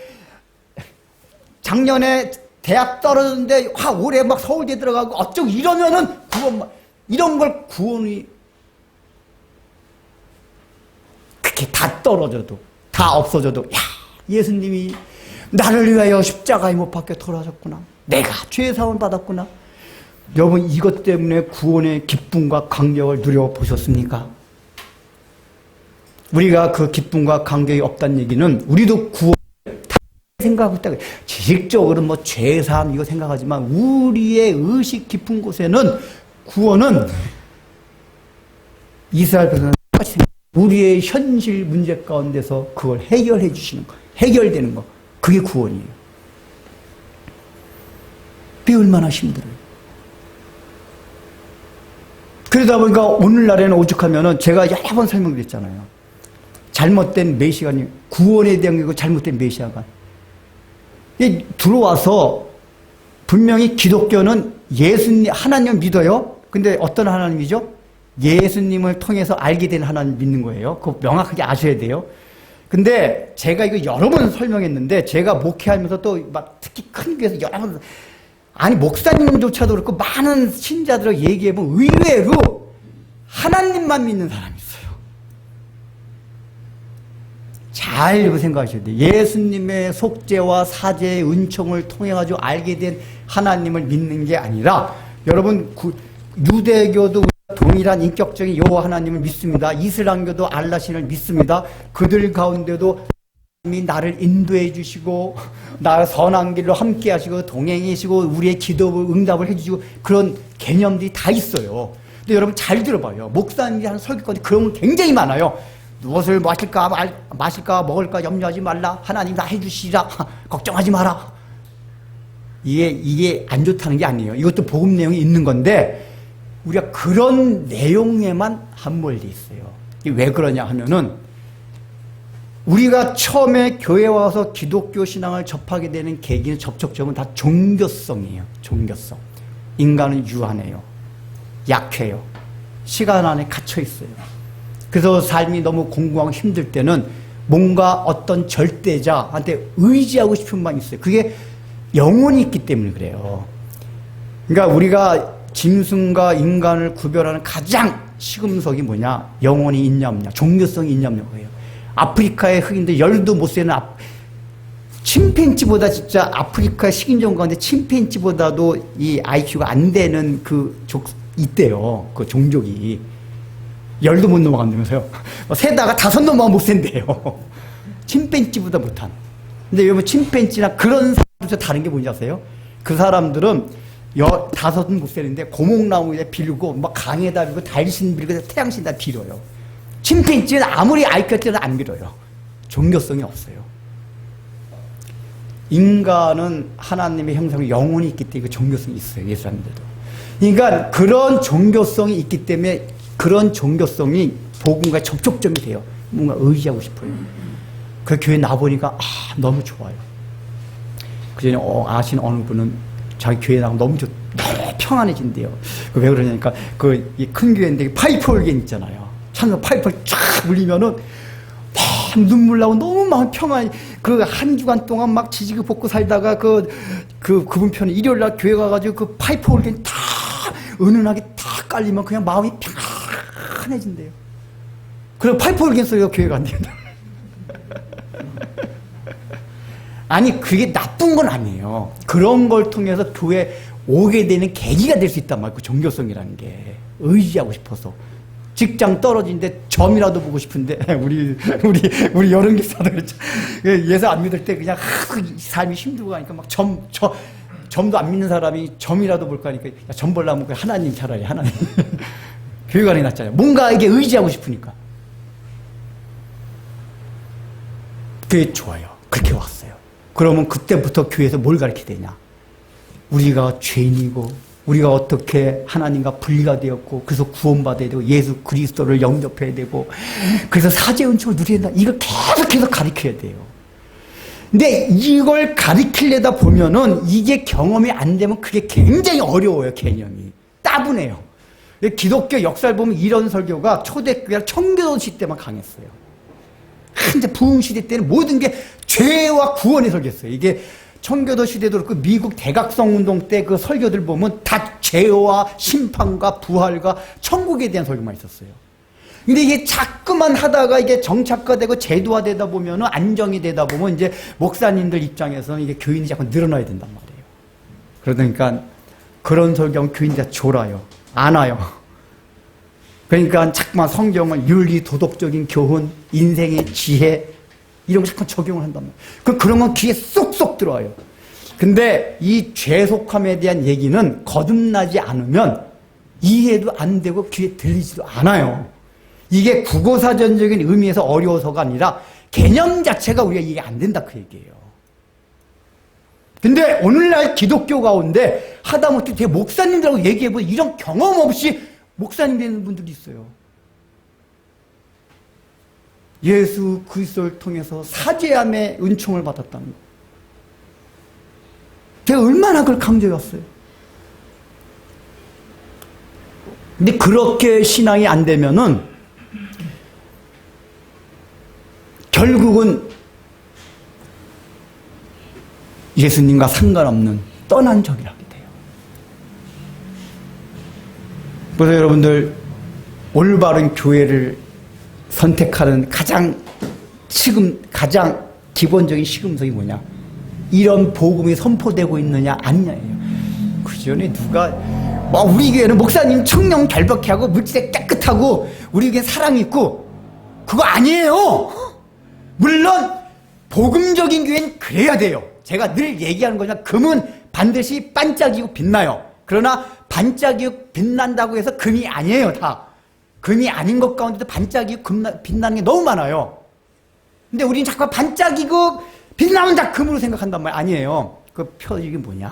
작년에 대학 떨어졌는데 올해 막 서울대 들어가고 어쩌고 이러면은 구원, 이런 걸 구원이, 그렇게 다 떨어져도, 다 없어져도, 야, 예수님이 나를 위하여 십자가에 못 박혀 돌아가셨구나, 내가 죄사함을 받았구나. 여러분, 이것 때문에 구원의 기쁨과 감격을 누려보셨습니까? 우리가 그 기쁨과 감격이 없다는 얘기는, 우리도 구원 생각하고 있다. 지식적으로 뭐 죄사함 이거 생각하지만, 우리의 의식 깊은 곳에는 구원은 이스라엘 백성은 똑같이 우리의 현실 문제 가운데서 그걸 해결해 주시는 거, 해결되는 거, 그게 구원이에요. 그게 얼마나 힘들어요. 그러다 보니까 오늘날에는 오죽하면은, 제가 여러 번 설명드렸잖아요. 잘못된 메시아가, 구원에 대한 게 잘못된 메시아가 들어와서, 분명히 기독교는 예수님, 하나님을 믿어요. 근데 어떤 하나님이죠? 예수님을 통해서 알게 된 하나님 믿는 거예요. 그거 명확하게 아셔야 돼요. 근데 제가 이거 여러 번 설명했는데, 제가 목회하면서 또 막 특히 큰 교회에서 여러 번, 아니, 목사님조차도 그렇고 많은 신자들을 얘기해보면 의외로 하나님만 믿는 사람이 있어요. 잘 이렇게 생각하셔야 돼요. 예수님의 속죄와 사죄의 은총을 통해가지고 알게 된 하나님을 믿는 게 아니라, 여러분, 유대교도 동일한 인격적인 여호와 하나님을 믿습니다. 이슬람교도 알라신을 믿습니다. 그들 가운데도 하나님이 나를 인도해 주시고, 나의 선한 길로 함께 하시고 동행해 주시고, 우리의 기도를 응답을 해 주시고, 그런 개념들이 다 있어요. 근데 여러분 잘 들어봐요. 목사님이 하는 설교까지 그런 건 굉장히 많아요. 무엇을 마실까 먹을까 염려하지 말라, 하나님 다 해주시라, 걱정하지 마라. 이게 안 좋다는 게 아니에요. 이것도 복음 내용이 있는 건데, 우리가 그런 내용에만 함몰돼 있어요. 이게 왜 그러냐 하면은, 우리가 처음에 교회에 와서 기독교 신앙을 접하게 되는 계기는, 접촉점은 다 종교성이에요. 종교성. 인간은 유한해요. 약해요. 시간 안에 갇혀 있어요. 그래서 삶이 너무 공고하고 힘들 때는 뭔가 어떤 절대자한테 의지하고 싶은 마음이 있어요. 그게 영혼이 있기 때문에 그래요. 그러니까 우리가 짐승과 인간을 구별하는 가장 시금석이 뭐냐? 영혼이 있냐 없냐, 종교성이 있냐 없냐 거예요. 아프리카의 흑인들 열도 못 세는 침팬지보다, 진짜 아프리카 식인종 가운데 침팬지보다도 이 IQ가 안 되는 그 있대요. 그 종족이. 열도 못 넘어간다면서요. 세다가 5 넘어가면 못 센대요. 침팬지보다 못한. 근데 여러분, 침팬지나 그런 사람들도 다른 게 뭔지 아세요? 그 사람들은 5은 못 세는데 고목나무에 빌고, 막 강에다 빌고, 달신 빌고, 태양신다 빌어요. 침팬지는 아무리 IQ가 뛰어도 안 빌어요. 종교성이 없어요. 인간은 하나님의 형상으로 영혼이 있기 때문에 종교성이 있어요. 예수님들도. 그러니까 그런 종교성이 있기 때문에 그런 종교성이 복음과 접촉점이 돼요. 뭔가 의지하고 싶어요. 그 교회 나보니까 너무 좋아요. 그전에 아시는 어느 분은 자기 교회 나가면 너무 평안해진대요. 왜 그러냐니까 이 큰 교회인데 파이프 올겐 있잖아요. 찬송 파이프를 쫙 울리면은 막 눈물 나고 너무 마음 평안히 그 한 주간 동안 막 지지고 볶고 살다가 그분 편에 일요일 날 교회 가가지고 그 파이프 올겐 다 은은하게 다 깔리면 그냥 마음이 평안해진대요. 그리고 파이프 올겐 소리가 교회가 안 된다. 아니 그게 나쁜 건 아니에요. 그런 걸 통해서 교회 오게 되는 계기가 될 수 있단 말이에요. 그 종교성이라는 게 의지하고 싶어서 직장 떨어진데 점이라도 보고 싶은데 우리 여름 기사도 그랬죠. 예수 안 믿을 때 그냥 삶이 힘들고 하니까 막 점도 안 믿는 사람이 점이라도 볼까 하니까 야, 점 보려면 그 하나님 차라리 하나님 교회관이 낫잖아요. 뭔가 이게 의지하고 싶으니까 그게 좋아요. 그렇게 왔어요. 그러면 그때부터 교회에서 뭘 가르치게 되냐? 우리가 죄인이고 우리가 어떻게 하나님과 분리가 되었고 그래서 구원받아야 되고 예수 그리스도를 영접해야 되고 그래서 사죄의 은총을 누려야 된다. 이걸 계속해서 가르쳐야 돼요. 근데 이걸 가르치려다 보면은 이게 경험이 안 되면 그게 굉장히 어려워요. 개념이 따분해요. 기독교 역사를 보면 이런 설교가 초대교회 청교도 시대 때만 강했어요. 근데 부흥 시대 때는 모든 게 죄와 구원의 설교였어요. 이게 청교도 시대도 그렇고 미국 대각성 운동 때 그 설교들 보면 다 죄와 심판과 부활과 천국에 대한 설교만 있었어요. 근데 이게 자꾸만 하다가 이게 정착화되고 제도화되다 보면 안정이 되다 보면 이제 목사님들 입장에서는 이게 교인이 자꾸 늘어나야 된단 말이에요. 그러니까 그런 설교는 교인들 졸아요. 안 와요. 그러니까 자꾸만 성경을 윤리, 도덕적인 교훈, 인생의 지혜 이런 거 자꾸 적용을 한단 말이에요. 그런 건 귀에 쏙쏙 들어와요. 근데 이 죄속함에 대한 얘기는 거듭나지 않으면 이해도 안 되고 귀에 들리지도 않아요. 이게 국어사전적인 의미에서 어려워서가 아니라 개념 자체가 우리가 이해 안 된다 그 얘기예요. 근데 오늘날 기독교 가운데 하다못해 제 목사님들하고 얘기해보면 이런 경험 없이 목사님 되는 분들이 있어요. 예수 그리스도를 통해서 사죄함의 은총을 받았다는 거. 제가 얼마나 그걸 강조해왔어요. 근데 그렇게 신앙이 안 되면은 결국은 예수님과 상관없는 떠난 적이라게 돼요. 그래서 여러분들 올바른 교회를 선택하는 가장 기본적인 시금석이 뭐냐? 이런 복음이 선포되고 있느냐 아니냐예요. 그 전에 누가 우리 교회는 목사님 청령 결박해 하고 물질에 깨끗하고 우리 교회 사랑 있고 그거 아니에요. 물론 복음적인 교회는 그래야 돼요. 제가 늘 얘기하는 거냐, 금은 반드시 반짝이고 빛나요. 그러나 반짝이고 빛난다고 해서 금이 아니에요. 다 금이 아닌 것 가운데도 반짝이고 빛나는 게 너무 많아요. 근데 우리는 자꾸 반짝이고 빛나면 다 금으로 생각한단 말이에요. 아니에요. 그 표적이 뭐냐?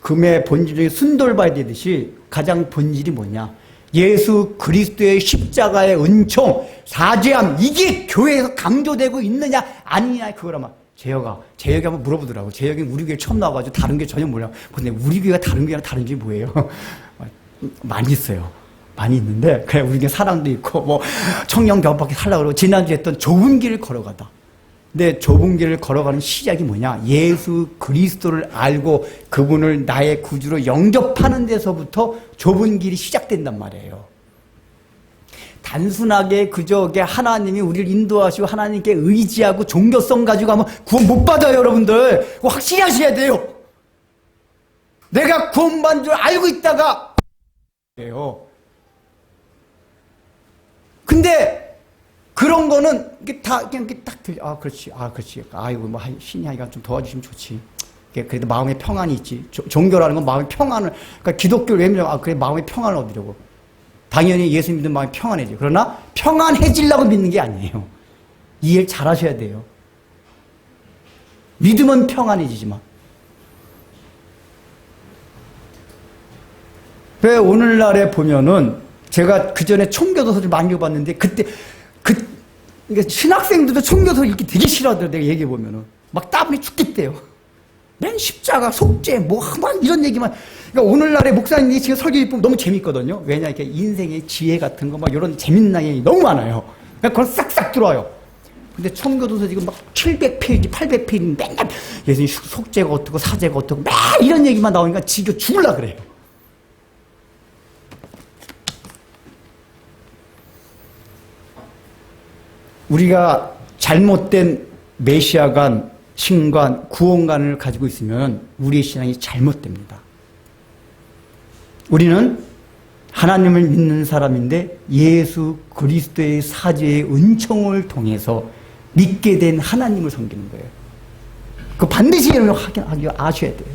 금의 본질 중에 순돌바에 되듯이 가장 본질이 뭐냐? 예수 그리스도의 십자가의 은총, 사죄함, 이게 교회에서 강조되고 있느냐 아니냐 그거라면 재혁이 한번 물어보더라고. 재혁이 우리 교회 처음 나와가지고 다른 게 전혀 몰라. 근데 우리 교회가 다른 교회랑 다른지 뭐예요? 많이 있어요. 많이 있는데 그래 우리 교회 사랑도 있고 청년 겨울밖에 살라고 그러고 지난주에 했던 좁은 길을 걸어가다. 근데 좁은 길을 걸어가는 시작이 뭐냐? 예수 그리스도를 알고 그분을 나의 구주로 영접하는 데서부터 좁은 길이 시작된단 말이에요. 단순하게 그저 하나님이 우리를 인도하시고 하나님께 의지하고 종교성 가지고 하면 구원 못 받아요, 여러분들. 그거 확실히 하셔야 돼요. 내가 구원받은 줄 알고 있다가 그래요. 근데 그런 거는 이게 다 그냥 딱 들려. 그렇지. 아이고 신이 하니까 좀 도와주시면 좋지. 그래도 마음의 평안이 있지. 종교라는 건 마음의 평안을. 그러니까 기독교를 왜 믿냐고. 그래 마음의 평안을 얻으려고. 당연히 예수 믿는 마음이 평안해져. 그러나 평안해지려고 믿는 게 아니에요. 이해를 잘 하셔야 돼요. 믿으면 평안해지지만. 왜 오늘날에 보면은 제가 그 전에 총교도서를 많이 읽어봤는데 그때 그러니까 신학생들도 총교도서 읽기 되게 싫어하더라고요. 내가 얘기해 보면은 막 따분히 죽겠대요. 맨 십자가, 속죄, 막 이런 얘기만. 그러니까 오늘날의 목사님이 지금 설교 보면 너무 재밌거든요. 왜냐, 이렇게 인생의 지혜 같은 거, 막 이런 재밌는 내용이 너무 많아요. 그러니까 그걸 싹싹 들어와요. 근데 총교도서 지금 막 700페이지, 800페이지 맨날 예수님 속죄가 어떻고 사죄가 어떻고 맨 이런 얘기만 나오니까 지겨 죽을라 그래요. 우리가 잘못된 메시아관, 신관, 구원관을 가지고 있으면 우리의 신앙이 잘못됩니다. 우리는 하나님을 믿는 사람인데 예수 그리스도의 사죄의 은총을 통해서 믿게 된 하나님을 섬기는 거예요. 그 반드시 아셔야 돼요.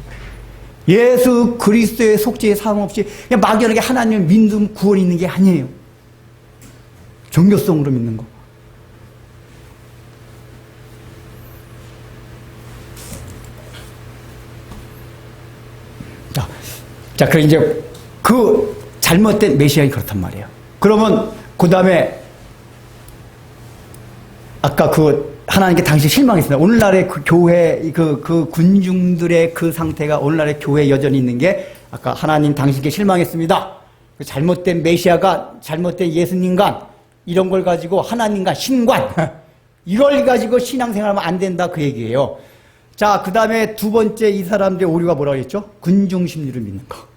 예수 그리스도의 속죄의 사함 없이 그냥 막연하게 하나님을 믿는 구원이 있는 게 아니에요. 종교성으로 믿는 거. 자, 그럼 이제 그 잘못된 메시아가 그렇단 말이에요. 그러면 그 다음에 아까 그 하나님께 당시 실망했습니다. 오늘날의 그 교회 그 군중들의 그 상태가 오늘날의 교회에 여전히 있는 게 아까 하나님 당신께 실망했습니다. 그 잘못된 메시아가 잘못된 예수님관 이런 걸 가지고 하나님과 신관 이걸 가지고 신앙생활하면 안 된다 그 얘기예요. 자, 그 다음에 두 번째 이 사람들의 오류가 뭐라고 했죠? 군중심리를 믿는 거.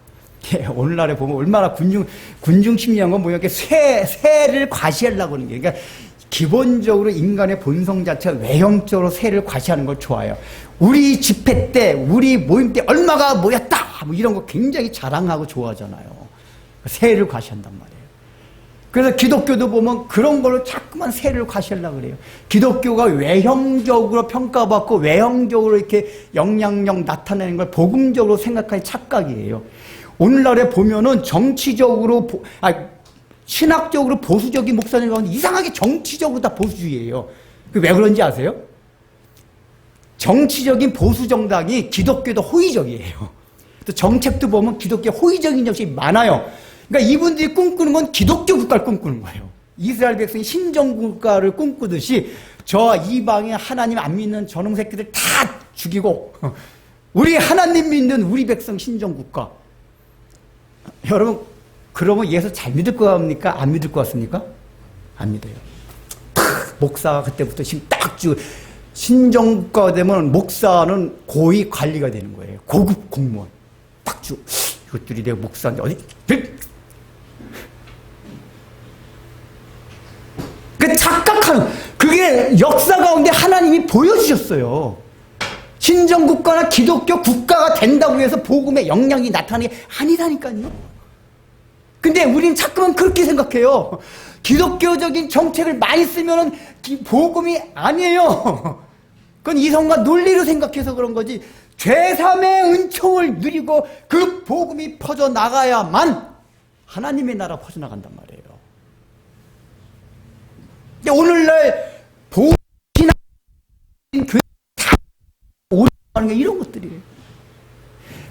예, 오늘날에 보면 얼마나 군중심리한 건 뭐야? 세를 과시하려고 하는 게. 그러니까 기본적으로 인간의 본성 자체가 외형적으로 세를 과시하는 걸 좋아해요. 우리 집회 때, 우리 모임 때 얼마가 모였다! 뭐 이런 거 굉장히 자랑하고 좋아하잖아요. 세를 과시한단 말이에요. 그래서 기독교도 보면 그런 걸로 자꾸만 세를 과시하려고 그래요. 기독교가 외형적으로 평가받고 외형적으로 이렇게 영향력 나타내는 걸 복음적으로 생각하는 착각이에요. 오늘날에 보면은 정치적으로, 신학적으로 보수적인 목사님 가운데 이상하게 정치적으로 다 보수주의예요. 왜 그런지 아세요? 정치적인 보수 정당이 기독교도 호의적이에요. 또 정책도 보면 기독교 호의적인 정책이 많아요. 그러니까 이분들이 꿈꾸는 건 기독교 국가를 꿈꾸는 거예요. 이스라엘 백성이 신정국가를 꿈꾸듯이 저 이방에 하나님 안 믿는 저놈 새끼들 다 죽이고 우리 하나님 믿는 우리 백성 신정국가. 여러분 그러면 예수 잘 믿을 것 같습니까? 안 믿을 것 같습니까? 안 믿어요. 목사가 그때부터 지금 딱 신정국가가 되면 목사는 고위 관리가 되는 거예요. 고급 공무원. 딱 이것들이 내 목사인데 어디? 그 착각하는 그게 역사 가운데 하나님이 보여주셨어요. 신정국가나 기독교 국가가 된다고 해서 복음의 영향이 나타나는 게 아니다니까요. 근데 우리는 자꾸만 그렇게 생각해요. 기독교적인 정책을 많이 쓰면은 복음이 아니에요. 그건 이성과 논리로 생각해서 그런 거지. 죄삼의 은총을 누리고 그 복음이 퍼져나가야만 하나님의 나라 퍼져나간단 말이에요. 근데 오늘날 보신한 교회 다 오하는 게 이런 것들이에요.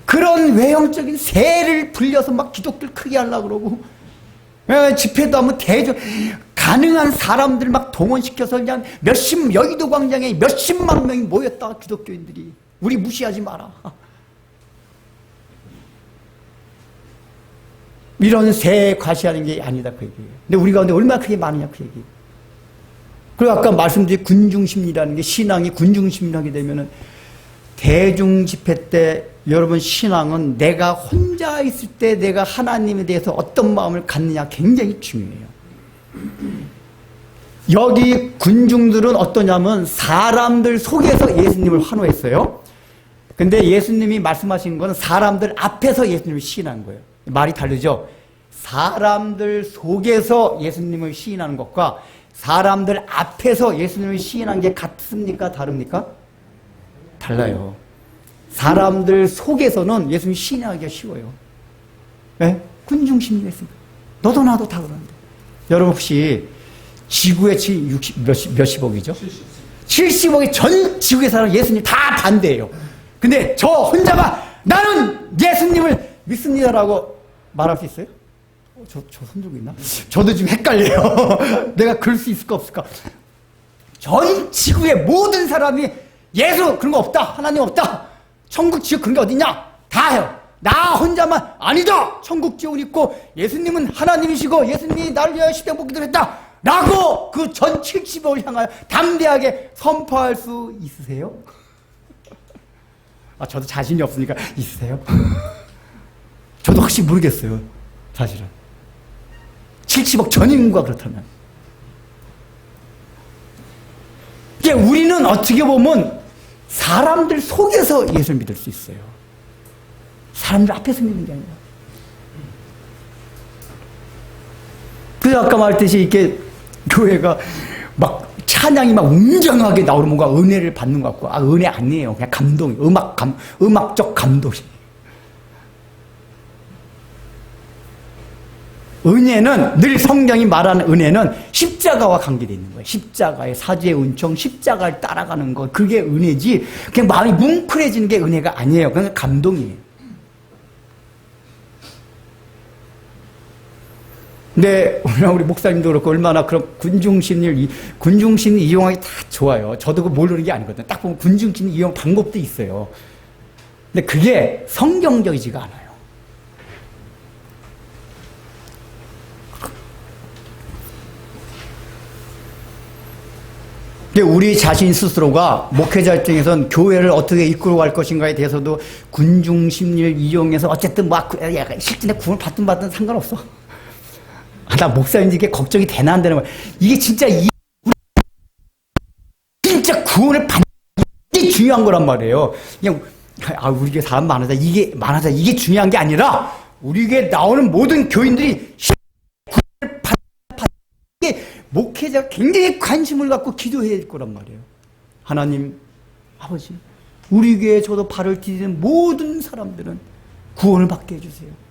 그런 외형적인 세를 불려서 막 기독교를 크게 하려고 그러고 집회도 하면 가능한 사람들 막 동원시켜서 그냥 여의도 광장에 몇십만 명이 모였다 기독교인들이. 우리 무시하지 마라. 이런 세 과시하는 게 아니다 그 얘기예요. 근데 우리 가운데 얼마나 그게 많으냐 그 얘기예요. 그리고 아까 말씀드린 군중심리라는 게 신앙이 군중심리하게 되면은 대중 집회 때 여러분 신앙은 내가 혼자 있을 때 내가 하나님에 대해서 어떤 마음을 갖느냐 굉장히 중요해요. 여기 군중들은 어떠냐면 사람들 속에서 예수님을 환호했어요. 근데 예수님이 말씀하신 건 사람들 앞에서 예수님을 시인한 거예요. 말이 다르죠? 사람들 속에서 예수님을 시인하는 것과 사람들 앞에서 예수님을 시인한 게 같습니까? 다릅니까? 달라요. 사람들 속에서는 예수님 시인하기가 쉬워요. 네? 군중심리가 있습니다. 너도 나도 다 그러는데. 여러분 혹시 지구의 몇십억이죠? 70억이 전 지구의 사람 예수님 다 반대해요. 근데 저 혼자가 나는 예수님을 믿습니다라고 말할 수 있어요? 저 손 들고 있나? 저도 지금 헷갈려요. 내가 그럴 수 있을까 없을까? 전 지구의 모든 사람이 예수 그런 거 없다. 하나님 없다. 천국 지옥 그런 게 어딨냐? 다 해요. 나 혼자만 아니다. 천국 지옥은 있고 예수님은 하나님이시고 예수님이 나를 위하여 십자가 못 기도를 했다. 라고 그 전 70억을 향하여 담대하게 선포할 수 있으세요? 저도 자신이 없으니까 있으세요? 저도 혹시 모르겠어요. 사실은 70억 전 인구가 그렇다면 이게 우리는 어떻게 보면 사람들 속에서 예수를 믿을 수 있어요. 사람들 앞에서 믿는 게 아니라. 그래서 아까 말했듯이 이렇게 교회가 막 찬양이 막 웅장하게 나오는 뭔가 은혜를 받는 것 같고, 은혜 아니에요. 그냥 감동이, 음악적 감동이. 은혜는 늘 성경이 말하는 은혜는 십자가와 관계되어 있는 거예요. 십자가의 사죄의 은총, 십자가를 따라가는 것, 그게 은혜지. 그냥 마음이 뭉클해지는 게 은혜가 아니에요. 그냥 감동이에요. 근데 우리 목사님도 그렇고 얼마나 그런 군중심리 이용하기 다 좋아요. 저도 그거 모르는 게 아니거든요. 딱 보면 군중심리 이용 방법도 있어요. 근데 그게 성경적이지가 않아요. 근데 우리 자신 스스로가 목회자 입장에선 교회를 어떻게 이끌어갈 것인가에 대해서도 군중심리를 이용해서 어쨌든 막 약간 실전에 구원을 받든 상관없어. 나 목사님들 이게 걱정이 되나 안 되는 거야. 이게 진짜 진짜 구원을 받는 게 중요한 거란 말이에요. 그냥 우리 교회 사람 많아자 이게 중요한 게 아니라 우리 교회 나오는 모든 교인들이 구원을 받는 게 목회자가 굉장히 관심을 갖고 기도해야 될 거란 말이에요. 하나님 아버지 우리 교회에 저도 발을 디디는 모든 사람들은 구원을 받게 해주세요.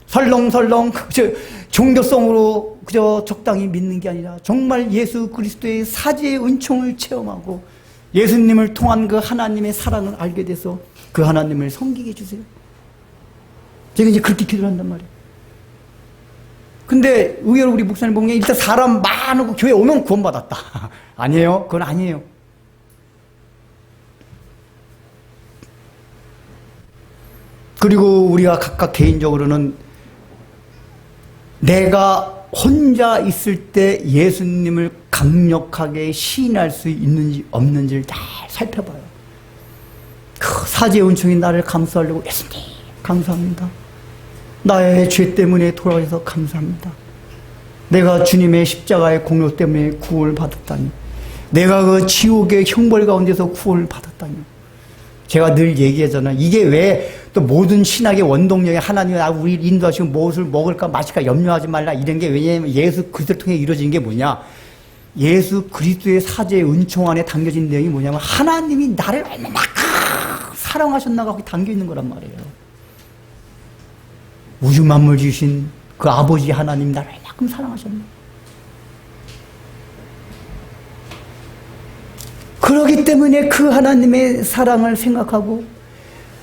설렁설렁 종교성으로 그저 적당히 믿는 게 아니라 정말 예수 그리스도의 사죄의 은총을 체험하고 예수님을 통한 그 하나님의 사랑을 알게 돼서 그 하나님을 섬기게 해주세요. 제가 이제 그렇게 기도를 한단 말이에요. 근데 의외로 우리 목사님 보면 일단 사람 많고 교회 오면 구원받았다. 아니에요. 그건 아니에요. 그리고 우리가 각각 개인적으로는 내가 혼자 있을 때 예수님을 강력하게 시인할 수 있는지 없는지를 잘 살펴봐요. 그 사죄의 은총이 나를 감수하려고 예수님 감사합니다. 나의 죄 때문에 돌아가셔서 감사합니다. 내가 주님의 십자가의 공로 때문에 구원을 받았다니. 내가 그 지옥의 형벌 가운데서 구원을 받았다니. 제가 늘 얘기하잖아요. 이게 왜 또 모든 신학의 원동력이 하나님이 우리를 인도하시고 무엇을 먹을까 마실까 염려하지 말라 이런 게 왜냐하면 예수 그리스도를 통해 이루어진 게 뭐냐. 예수 그리스도의 사죄의 은총 안에 담겨진 내용이 뭐냐면 하나님이 나를 얼마나 사랑하셨나가 거기 담겨있는 거란 말이에요. 우주 만물 주신 그 아버지 하나님 나를 얼마큼 사랑하셨나. 그렇기 때문에 그 하나님의 사랑을 생각하고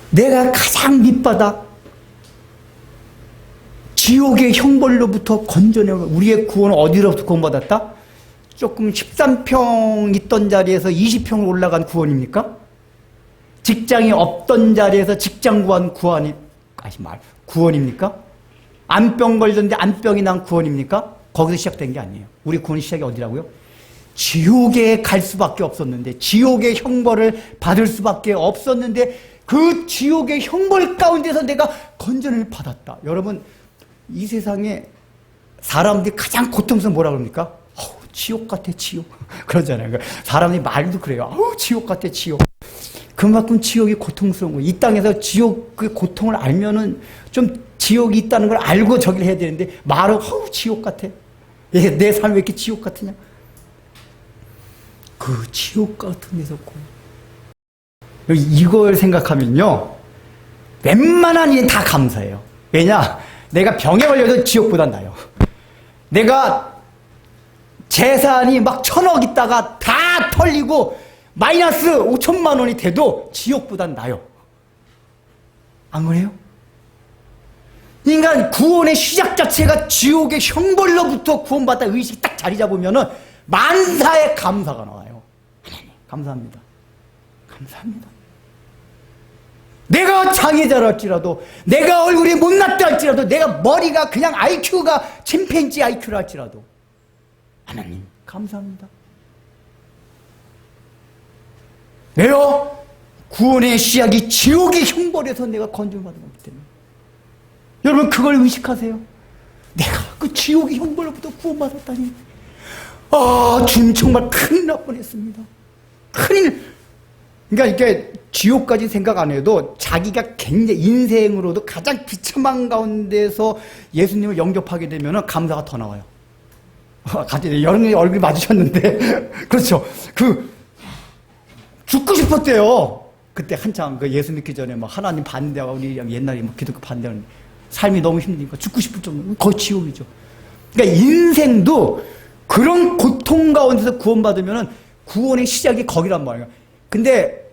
내가 가장 밑바닥 지옥의 형벌로부터 건져내고 우리의 구원은 어디로부터 구원받았다? 조금 13평 있던 자리에서 20평으로 올라간 구원입니까? 직장이 없던 자리에서 직장 구한 구원입니까? 안병 걸렸는데 안병이 난 구원입니까? 거기서 시작된 게 아니에요. 우리 구원 시작이 어디라고요? 지옥에 갈 수밖에 없었는데 지옥의 형벌을 받을 수밖에 없었는데 그 지옥의 형벌 가운데서 내가 건전을 받았다. 여러분 이 세상에 사람들이 가장 고통스러운 뭐라 그럽니까? 지옥 같아 지옥 그러잖아요. 그러니까 사람이 말도 그래요. 지옥 같아 지옥. 그만큼 지옥이 고통스러운 거예요. 이 땅에서 지옥 그 고통을 알면은 좀 지옥이 있다는 걸 알고 저기를 해야 되는데 말은 지옥 같아. 내 삶이 왜 이렇게 지옥 같으냐? 그 지옥 같은 데서 이걸 생각하면요 웬만한 일이 다 감사해요. 왜냐? 내가 병에 걸려도 지옥보단 나아요. 내가 재산이 막 1,000억 있다가 다 털리고 마이너스 5천만 원이 돼도 지옥보단 나아요. 안 그래요? 인간 구원의 시작 자체가 지옥의 형벌로부터 구원받다 의식이 딱 자리 잡으면은 만사의 감사가 나와요. 하나님, 감사합니다. 감사합니다. 내가 장애자랄지라도, 내가 얼굴이 못났다 할지라도, 내가 머리가 그냥 IQ가 침팬지 IQ라 할지라도, 하나님, 감사합니다. 왜요? 구원의 시작이 지옥의 형벌에서 내가 건져받은 거기 때문에. 여러분, 그걸 의식하세요. 내가 그 지옥의 형벌로부터 구원받았다니. 아, 주님 정말 큰일 날 뻔했습니다. 큰일. 그러니까 이렇게 지옥까지 생각 안 해도 자기가 굉장히 인생으로도 가장 비참한 가운데서 예수님을 영접하게 되면 감사가 더 나와요. 같이 여러분이 얼굴이 맞으셨는데 그렇죠. 죽고 싶었대요. 그때 한창 예수 믿기 전에 막 하나님 반대하고 우리 옛날에 기독교 반대하는 삶이 너무 힘드니까 죽고 싶을 정도로 거의 지옥이죠. 그러니까 인생도 그런 고통 가운데서 구원받으면 구원의 시작이 거기란 말이에요. 근데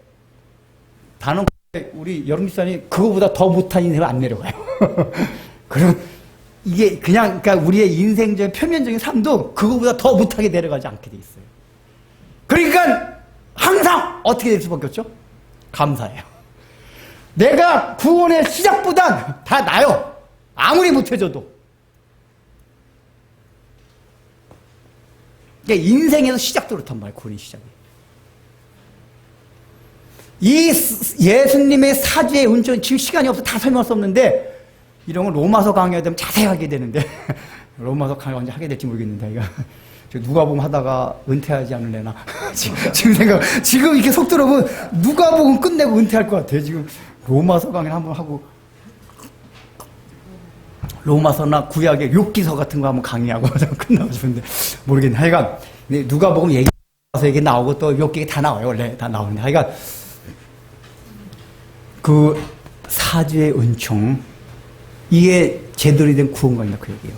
단언 우리 여름 집사님 그거보다 더 못한 인생을 안 내려가요. 그럼 이게 그냥 그러니까 우리의 인생적인 표면적인 삶도 그거보다 더 못하게 내려가지 않게 돼 있어요. 그러니까 항상 어떻게 될 수밖에 없죠? 감사해요. 내가 구원의 시작보단 다 나요. 아무리 못해줘도. 그러니까 인생에서 시작도 그렇단 말이에요. 구원의 시작이. 이 예수님의 사주의 은총, 지금 시간이 없어 다 설명할 수 없는데 이런 건 로마서 강의해야 되면 자세히 하게 되는데 로마서 강의 언제 하게 될지 모르겠는데 이거 누가복음 하다가 은퇴하지 않을래나 지금 이렇게 속 들어보면 누가복음 끝내고 은퇴할 것 같아요. 지금 로마서 강의를 한번 하고 로마서나 구약의 욥기서 같은 거 한번 강의하고 끝나고 싶은데 모르겠네. 하여간 누가복음 얘기해서 이게 나오고 또 욥기 다 나와요. 원래 다 나오는데 하여간 그 사주의 은총 이게 제대로 된 구원관이다 그 얘기예요.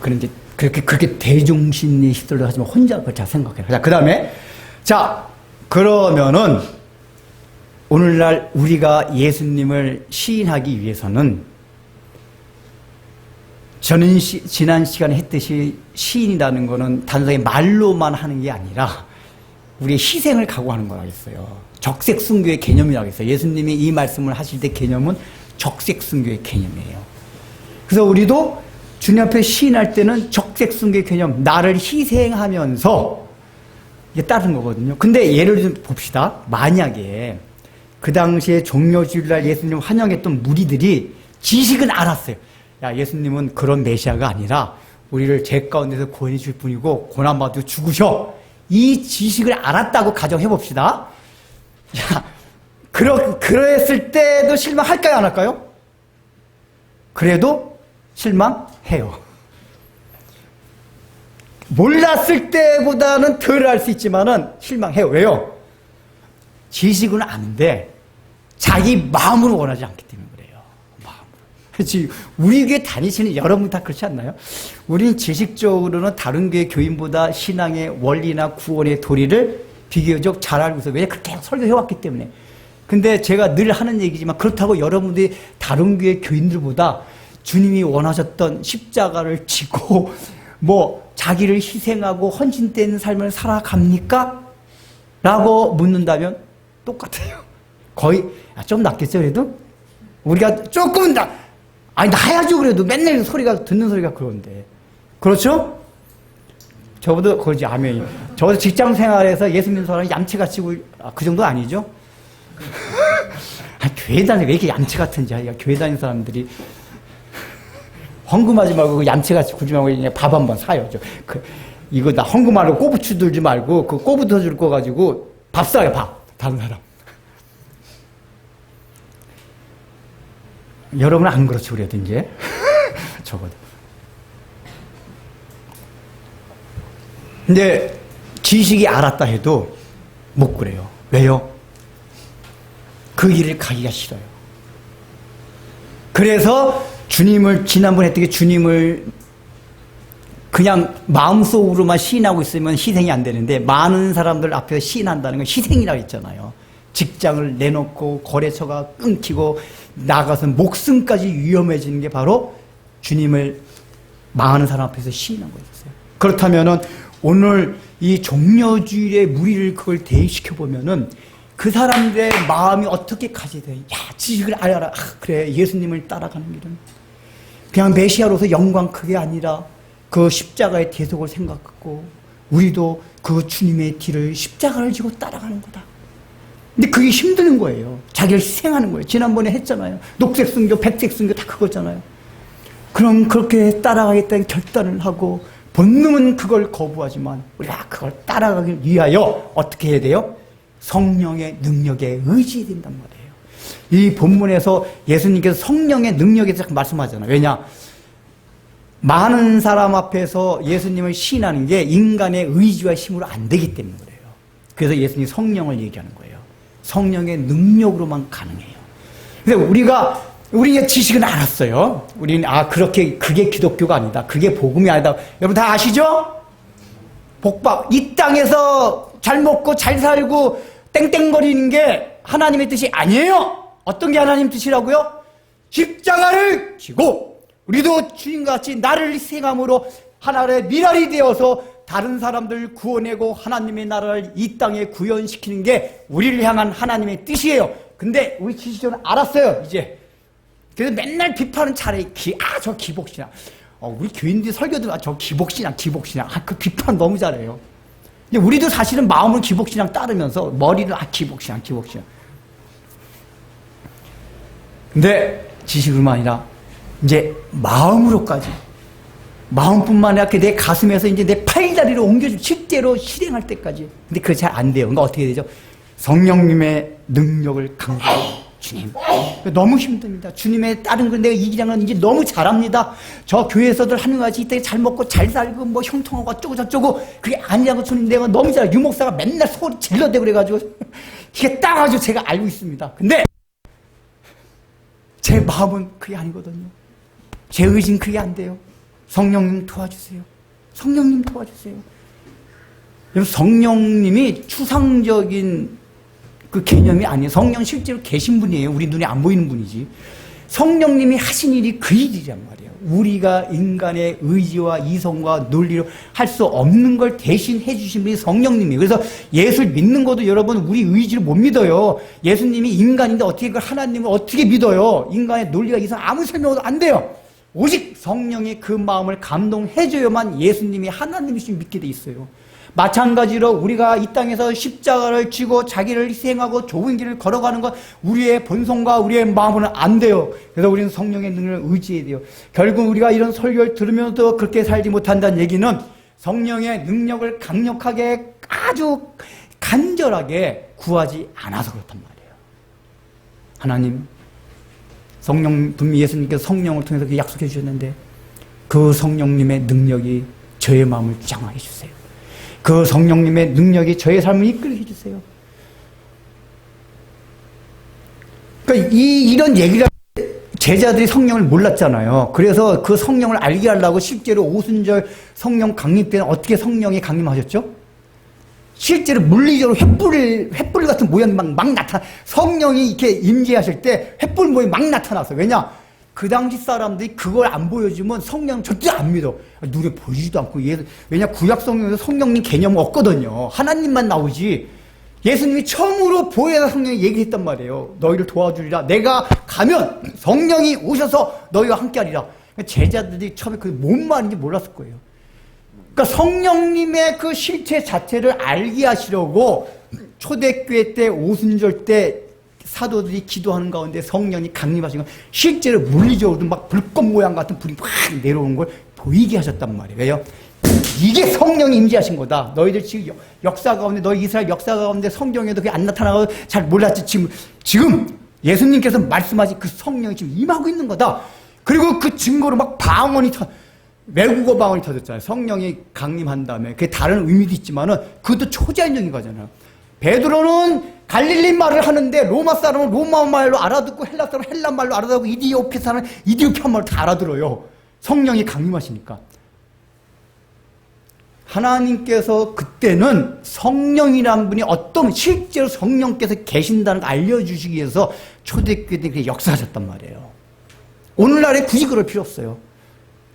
그런데 그렇게 대중심리 시설로 하지만 혼자 그걸 잘 생각해요. 자, 그 다음에 자 그러면은 오늘날 우리가 예수님을 시인하기 위해서는 저는 지난 시간에 했듯이 시인이라는 거는 단순히 말로만 하는 게 아니라 우리의 희생을 각오하는 거라겠어요. 적색순교의 개념이라겠어요. 예수님이 이 말씀을 하실 때 개념은 적색순교의 개념이에요. 그래서 우리도 주님 앞에 시인할 때는 적색순교의 개념, 나를 희생하면서 이게 따른 거거든요. 근데 예를 좀 봅시다. 만약에 그 당시에 종려주일날 예수님 환영했던 무리들이 지식은 알았어요. 야, 예수님은 그런 메시아가 아니라 우리를 죄 가운데서 구원해 줄 뿐이고 고난받아 죽으셔. 이 지식을 알았다고 가정해봅시다. 야, 그랬을 때도 실망할까요, 안 할까요? 그래도 실망해요. 몰랐을 때보다는 덜 알 수 있지만은 실망해요. 왜요? 지식은 아는데 자기 마음으로 원하지 않기 때문에 그래요. 마음으로. 그렇지. 우리 교회 다니시는 여러분 다 그렇지 않나요? 우리는 지식적으로는 다른 교회 교인보다 신앙의 원리나 구원의 도리를 비교적 잘 알고 있어요. 왜냐? 그렇게 설교해왔기 때문에. 근데 제가 늘 하는 얘기지만 그렇다고 여러분들이 다른 교회 교인들보다 주님이 원하셨던 십자가를 지고 뭐 자기를 희생하고 헌신된 삶을 살아갑니까? 라고 묻는다면 똑같아요. 거의 좀 낫겠죠 그래도? 우리가 조금 나야죠 그래도 맨날 소리가 듣는 소리가 그런데 그렇죠? 저보다 그러지 아멘이. 저보다 직장 생활에서 예수 믿는 사람이 얌체같이 그 정도 아니죠? 교회 다니는 왜 이렇게 얌체 같은지. 교회 다니는 사람들이 헌금하지 말고 얌체같이 굴지 말고 그냥 밥 한번 사요. 이거 나 헌금하려고 꼬부추 들지 말고 그 꼬부터 줄 거 가지고 밥 사요. 밥. 다른 사람. 여러분은 안 그렇죠 그래도 이제 적어도. 근데 지식이 알았다 해도 못 그래요. 왜요? 그 길을 가기가 싫어요. 그래서 주님을 지난번에 했던 게 주님을 그냥 마음속으로만 시인하고 있으면 희생이 안 되는데 많은 사람들 앞에서 시인한다는 건 희생이라고 했잖아요. 직장을 내놓고 거래처가 끊기고 나가서 목숨까지 위험해지는 게 바로 주님을 망하는 사람 앞에서 시인한 거였어요. 그렇다면은 오늘 이 종려주일의 무리를 그걸 대입시켜 보면은 그 사람들의 마음이 어떻게 가지돼? 야, 지식을 알아라. 그래, 예수님을 따라가는 길은 그냥 메시아로서 영광 그게 아니라 그 십자가의 대속을 생각하고 우리도 그 주님의 뒤를 십자가를 지고 따라가는 거다. 근데 그게 힘드는 거예요. 자기를 희생하는 거예요. 지난번에 했잖아요. 녹색 순교, 백색 순교 다 그거잖아요. 그럼 그렇게 따라가겠다는 결단을 하고 본능은 그걸 거부하지만 우리가 그걸 따라가기 위하여 어떻게 해야 돼요? 성령의 능력에 의지해야 된단 말이에요. 이 본문에서 예수님께서 성령의 능력에 대해서 말씀하잖아요. 왜냐? 많은 사람 앞에서 예수님을 시인하는 게 인간의 의지와 힘으로 안 되기 때문에 그래요. 그래서 예수님이 성령을 얘기하는 거예요. 성령의 능력으로만 가능해요. 그래서 우리가 지식은 알았어요. 우리는 그게 기독교가 아니다. 그게 복음이 아니다. 여러분 다 아시죠? 복받 이 땅에서 잘 먹고 잘 살고 땡땡거리는 게 하나님의 뜻이 아니에요. 어떤 게 하나님 뜻이라고요? 십자가를 지고 우리도 주님같이 나를 희생함으로 하나의 미랄이 되어서 다른 사람들 구원하고 하나님의 나라를 이 땅에 구현시키는 게 우리를 향한 하나님의 뜻이에요. 근데 우리 지식적으로 알았어요. 이제 그래서 맨날 비판은 차라리 저 기복신앙. 우리 교인들이 설교도 저 기복신앙. 그 비판 너무 잘해요. 근데 우리도 사실은 마음은 기복신앙 따르면서 머리는 기복신앙. 근데 지식으로만 아니라 이제 마음으로까지. 마음뿐만 아니라 내 가슴에서 이제 내 팔다리로 옮겨주고 실제로 실행할 때까지. 근데 그게 잘 안 돼요. 그러니까 어떻게 되죠? 성령님의 능력을 강구하고 주님. 너무 힘듭니다. 주님의 다른 건 내가 이 기량은 이제 너무 잘합니다. 저 교회에서들 하는 것같이 이때 잘 먹고 잘 살고 뭐 형통하고 어쩌고 저쩌고 그게 아니라고 주님 내가 너무 잘해. 유목사가 맨날 소리 질러대고 그래가지고 이게 딱 아주 제가 알고 있습니다. 근데 제 마음은 그게 아니거든요. 제 의지는 그게 안 돼요. 성령님 도와주세요. 성령님 도와주세요. 성령님이 추상적인 그 개념이 아니에요. 성령 실제로 계신 분이에요. 우리 눈에 안 보이는 분이지. 성령님이 하신 일이 그 일이란 말이에요. 우리가 인간의 의지와 이성과 논리로 할 수 없는 걸 대신 해주신 분이 성령님이에요. 그래서 예수를 믿는 것도 여러분 우리 의지를 못 믿어요. 예수님이 인간인데 어떻게 그걸 하나님을 어떻게 믿어요? 인간의 논리가 이상 아무 설명도 안 돼요. 오직 성령이 그 마음을 감동해줘야만 예수님이 하나님이신 믿게 돼 있어요. 마찬가지로 우리가 이 땅에서 십자가를 지고 자기를 희생하고 좁은 길을 걸어가는 것 우리의 본성과 우리의 마음으로는 안 돼요. 그래서 우리는 성령의 능력을 의지해야 돼요. 결국 우리가 이런 설교를 들으면서도 그렇게 살지 못한다는 얘기는 성령의 능력을 강력하게 아주 간절하게 구하지 않아서 그렇단 말이에요. 하나님, 성령, 분명히 예수님께서 성령을 통해서 그렇게 약속해 주셨는데 그 성령님의 능력이 저의 마음을 장하게 해주세요. 그 성령님의 능력이 저의 삶을 이끌게 해주세요. 그러니까 이런 얘기가 제자들이 성령을 몰랐잖아요. 그래서 그 성령을 알게 하려고 실제로 오순절 성령 강림 때는 어떻게 성령이 강림하셨죠? 실제로 물리적으로 횃불 같은 모양이 막 나타나, 성령이 이렇게 임재하실 때 횃불 모양이 막 나타났어요. 왜냐? 그 당시 사람들이 그걸 안 보여주면 성령 절대 안 믿어. 눈에 보이지도 않고. 왜냐? 구약 성경에서 성령님 개념은 없거든요. 하나님만 나오지. 예수님이 처음으로 보혜사 성령이 얘기했단 말이에요. 너희를 도와주리라. 내가 가면 성령이 오셔서 너희와 함께하리라. 제자들이 처음에 그게 뭔 말인지 몰랐을 거예요. 그러니까 성령님의 그 실체 자체를 알게 하시려고 초대교회 때 오순절 때 사도들이 기도하는 가운데 성령이 강림하신 건 실제로 물리적으로도 막 불꽃 모양 같은 불이 확 내려오는 걸 보이게 하셨단 말이에요. 왜요? 이게 성령이 임재하신 거다. 너희들 지금 역사 가운데, 너희 이스라엘 역사 가운데 성경에도 그게 안 나타나고 잘 몰랐지. 지금 예수님께서 말씀하신 그 성령이 지금 임하고 있는 거다. 그리고 그 증거로 막 외국어 방언이 터졌잖아요. 성령이 강림한 다음에. 그게 다른 의미도 있지만은 그것도 초자연적인 거잖아요. 베드로는 갈릴리 말을 하는데 로마 사람은 로마 말로 알아듣고 헬라 사람은 헬라 말로 알아듣고 이디오피아 사람은 이디오피아 말로 다 알아들어요. 성령이 강림하시니까. 하나님께서 그때는 성령이라는 분이 어떤 실제로 성령께서 계신다는 걸 알려주시기 위해서 초대교회들이 그렇게 역사하셨단 말이에요. 오늘날에 굳이 그럴 필요 없어요.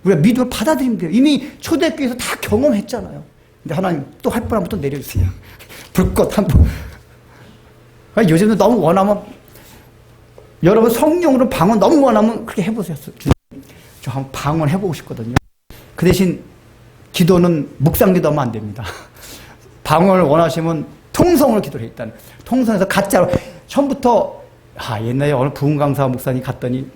우리가 믿음을 받아들이면 돼요. 이미 초대교회에서 다 경험했잖아요. 근데 하나님 또 할 뻔하면 또 내려주세요. 불꽃 한 번. 요즘도 너무 원하면, 여러분 성령으로 방언 너무 원하면 그렇게 해보세요. 저 한번 방언 해보고 싶거든요. 그 대신 기도는 묵상기도하면 안 됩니다. 방언을 원하시면 통성으로 기도를 해. 일단 통성에서 가짜로 처음부터 옛날에 어느 부흥 강사 목사님 갔더니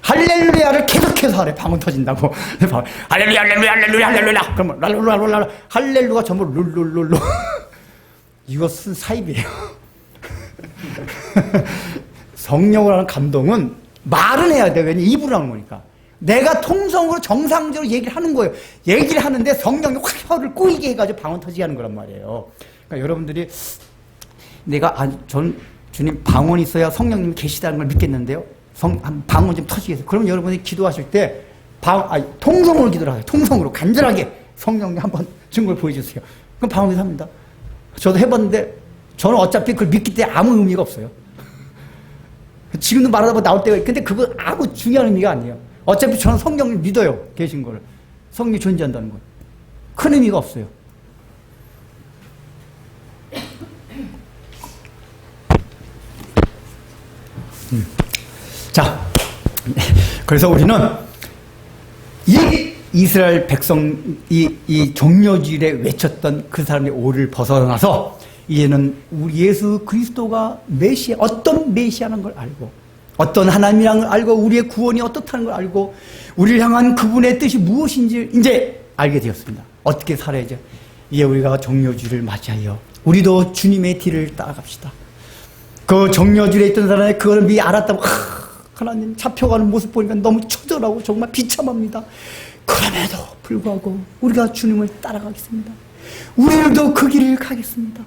할렐루야를 계속해서 하래. 방언 터진다고. 할렐루야 할렐루야 할렐루야 할렐루야. 그러면 랄랄랄랄 할렐루야 전부 룰룰룰루. 이것은 사입이에요. 성령으로 하는 감동은 말은 해야 돼요. 왜냐면 입으로 하는 거니까. 내가 통성으로 정상적으로 얘기를 하는 거예요. 얘기를 하는데 성령이 확 혀를 꼬이게 해가지고 방언 터지게 하는 거란 말이에요. 그러니까 여러분들이 전 주님 방언이 있어야 성령님이 계시다는 걸 믿겠는데요. 방언 좀 터지게 해서. 그러면 여러분이 기도하실 때 통성으로 기도를 하세요. 통성으로 간절하게 성령님 한번 증거를 보여주세요. 그럼 방언이 삽니다. 저도 해봤는데 저는 어차피 그걸 믿기 때문에 아무 의미가 없어요. 지금도 말하다 보면 나올 때가 있어요. 근데 그거 아무 중요한 의미가 아니에요. 어차피 저는 성령님 믿어요. 계신 거를. 성령이 존재한다는 거. 큰 의미가 없어요. 자, 그래서 우리는 이 이스라엘 백성, 이 종려주일에 외쳤던 그 사람의 오를 벗어나서 이제는 우리 예수 그리스도가 메시아, 어떤 메시아라는 걸 알고, 어떤 하나님이라는 걸 알고, 우리의 구원이 어떻다는 걸 알고, 우리를 향한 그분의 뜻이 무엇인지 이제 알게 되었습니다. 어떻게 살아야죠? 이제 우리가 종려주일을 맞이하여 우리도 주님의 뒤를 따라갑시다. 그 종려주일에 있던 사람이 그걸 미리 알았다고 하나님 잡혀가는 모습 보니까 너무 처절하고 정말 비참합니다. 그럼에도 불구하고 우리가 주님을 따라가겠습니다. 우리들도 그 길을 가겠습니다.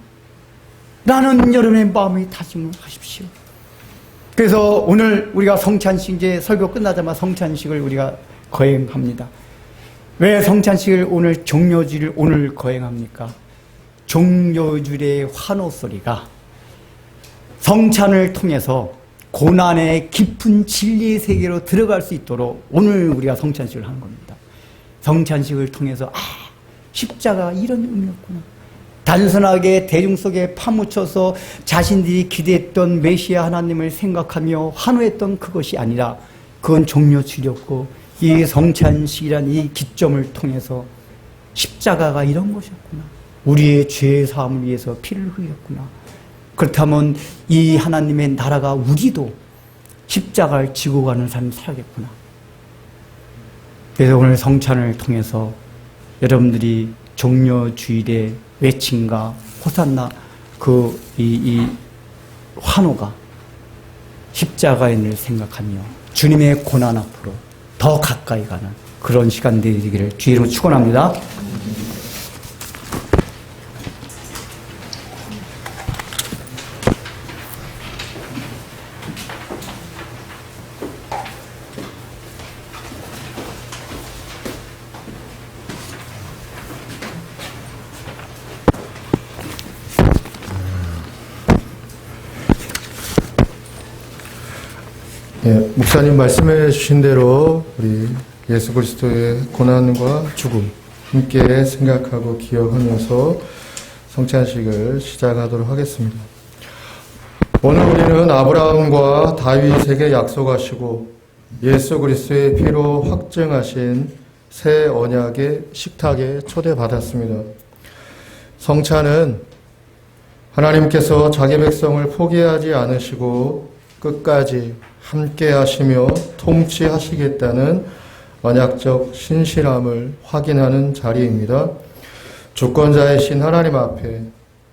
라는 여러분의 마음의 다짐을 하십시오. 그래서 오늘 우리가 성찬식, 이제 설교 끝나자마자 성찬식을 우리가 거행합니다. 왜 성찬식을 오늘 종려주일을 오늘 거행합니까? 종려주일의 환호 소리가 성찬을 통해서 고난의 깊은 진리의 세계로 들어갈 수 있도록 오늘 우리가 성찬식을 하는 겁니다. 성찬식을 통해서 십자가 이런 의미였구나. 단순하게 대중 속에 파묻혀서 자신들이 기대했던 메시아 하나님을 생각하며 환호했던 그것이 아니라 그건 종려주일이었고, 이 성찬식이란 이 기점을 통해서 십자가가 이런 것이었구나. 우리의 죄 사함을 위해서 피를 흘렸구나. 그렇다면 이 하나님의 나라가 우리도 십자가를 지고 가는 삶을 살겠구나. 그래서 오늘 성찬을 통해서 여러분들이 종려주일의 외침과 호산나 이 환호가 십자가의 일을 생각하며 주님의 고난 앞으로 더 가까이 가는 그런 시간들이 되기를 주의 이름으로 축원합니다. 목사님 말씀해 주신 대로 우리 예수 그리스도의 고난과 죽음 함께 생각하고 기억하면서 성찬식을 시작하도록 하겠습니다. 오늘 우리는 아브라함과 다윗에게 약속하시고 예수 그리스도의 피로 확증하신 새 언약의 식탁에 초대받았습니다. 성찬은 하나님께서 자기 백성을 포기하지 않으시고 끝까지 함께 하시며 통치하시겠다는 언약적 신실함을 확인하는 자리입니다. 주권자이신 하나님 앞에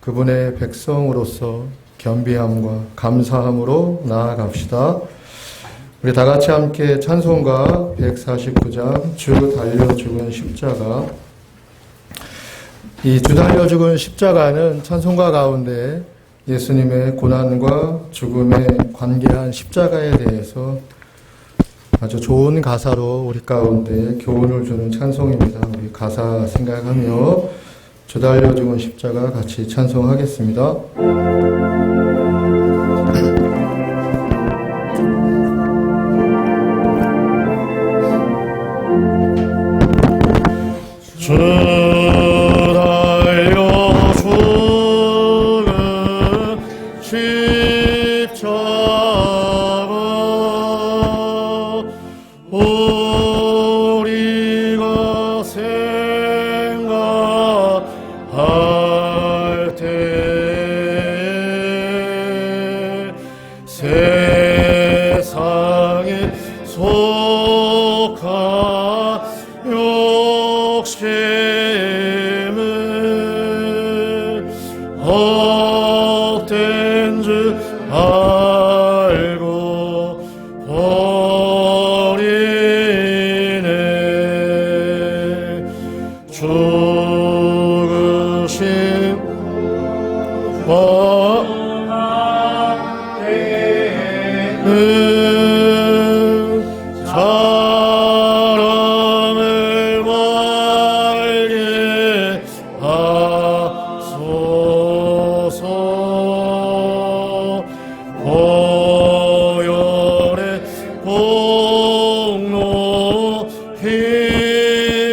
그분의 백성으로서 겸비함과 감사함으로 나아갑시다. 우리 다 같이 함께 찬송가 149장 주 달려 죽은 십자가. 이 주 달려 죽은 십자가는 찬송가 가운데 예수님의 고난과 죽음에 관계한 십자가에 대해서 아주 좋은 가사로 우리 가운데 교훈을 주는 찬송입니다. 우리 가사 생각하며 주 달려 죽은 십자가 같이 찬송하겠습니다. 주 달려주는 십자가 우리가 생각할 때 세상에 속한 욕심을 헛된 줄 알고 버리네. 죽으신 사랑을 말게 하소서. 보혈의 공로 힘입고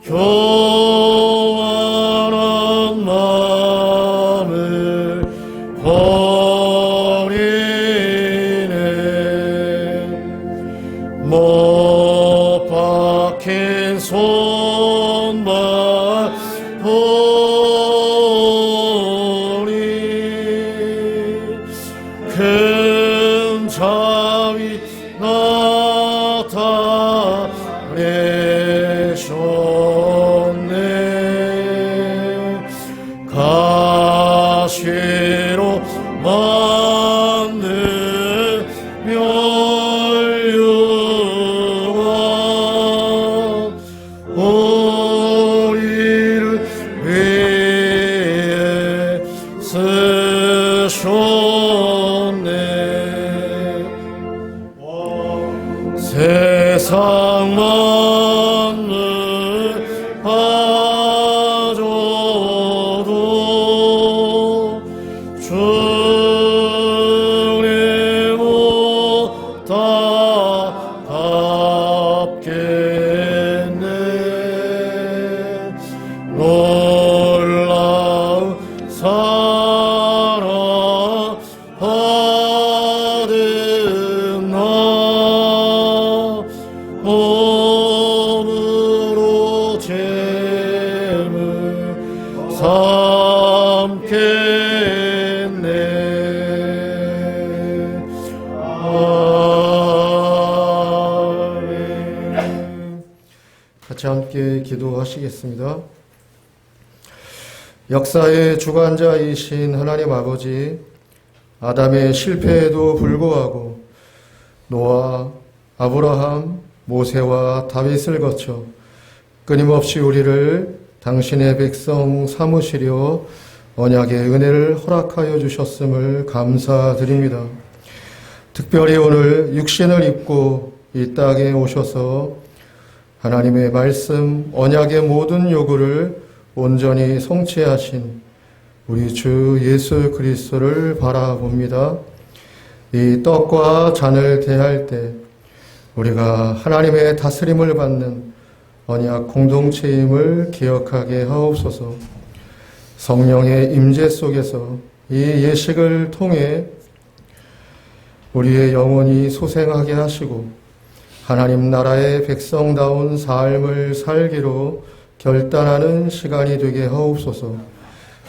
교만한 마음을 버리네. 못 박힌 손발 보니 큰 자비 나타내셨네. 가시로 만든 멸류관 우리를 위해 쓰셨네. 세상 만물 빠져도 주님 못다 갚겠네. 놀라운 사랑 받은 나 몸으로 죄물 삼겠네. 아멘. 같이 함께 기도하시겠습니다. 역사의 주관자이신 하나님 아버지, 아담의 실패에도 불구하고 노아, 아브라함, 모세와 다윗을 거쳐 끊임없이 우리를 당신의 백성 삼으시려 언약의 은혜를 허락하여 주셨음을 감사드립니다. 특별히 오늘 육신을 입고 이 땅에 오셔서 하나님의 말씀, 언약의 모든 요구를 온전히 성취하신 우리 주 예수 그리스도를 바라봅니다. 이 떡과 잔을 대할 때 우리가 하나님의 다스림을 받는 언약 공동체임을 기억하게 하옵소서. 성령의 임재 속에서 이 예식을 통해 우리의 영혼이 소생하게 하시고 하나님 나라의 백성다운 삶을 살기로 결단하는 시간이 되게 하옵소서.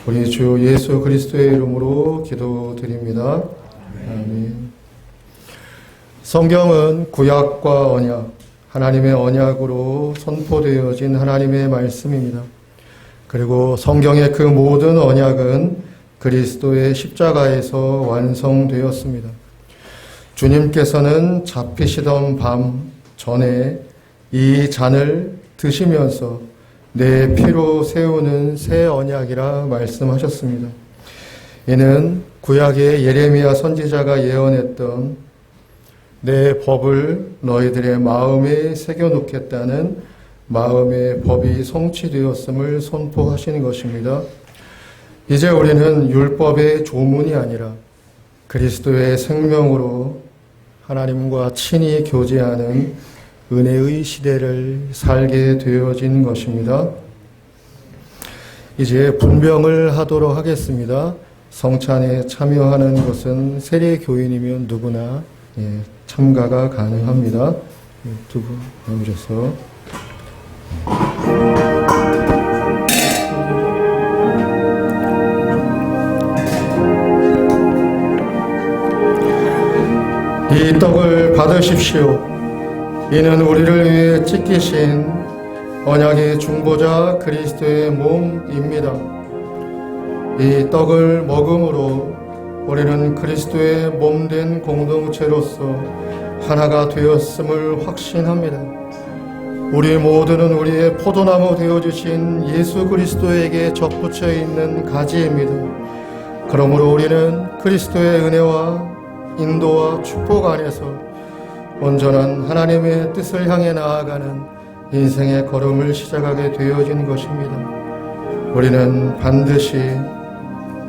우리 주 예수 그리스도의 이름으로 기도드립니다. 아멘. 성경은 구약과 언약, 하나님의 언약으로 선포되어진 하나님의 말씀입니다. 그리고 성경의 그 모든 언약은 그리스도의 십자가에서 완성되었습니다. 주님께서는 잡히시던 밤 전에 이 잔을 드시면서 내 피로 세우는 새 언약이라 말씀하셨습니다. 이는 구약의 예레미야 선지자가 예언했던 내 법을 너희들의 마음에 새겨놓겠다는 마음의 법이 성취되었음을 선포하시는 것입니다. 이제 우리는 율법의 조문이 아니라 그리스도의 생명으로 하나님과 친히 교제하는 은혜의 시대를 살게 되어진 것입니다. 이제 분병을 하도록 하겠습니다. 성찬에 참여하는 것은 세례교인이면 누구나 참가가 가능합니다. 두 분 나오셔서 이 떡을 받으십시오. 이는 우리를 위해 찢기신 언약의 중보자 그리스도의 몸입니다. 이 떡을 먹음으로 우리는 그리스도의 몸된 공동체로서 하나가 되었음을 확신합니다. 우리 모두는 우리의 포도나무 되어주신 예수 그리스도에게 접붙여 있는 가지입니다. 그러므로 우리는 그리스도의 은혜와 인도와 축복 안에서 온전한 하나님의 뜻을 향해 나아가는 인생의 걸음을 시작하게 되어진 것입니다. 우리는 반드시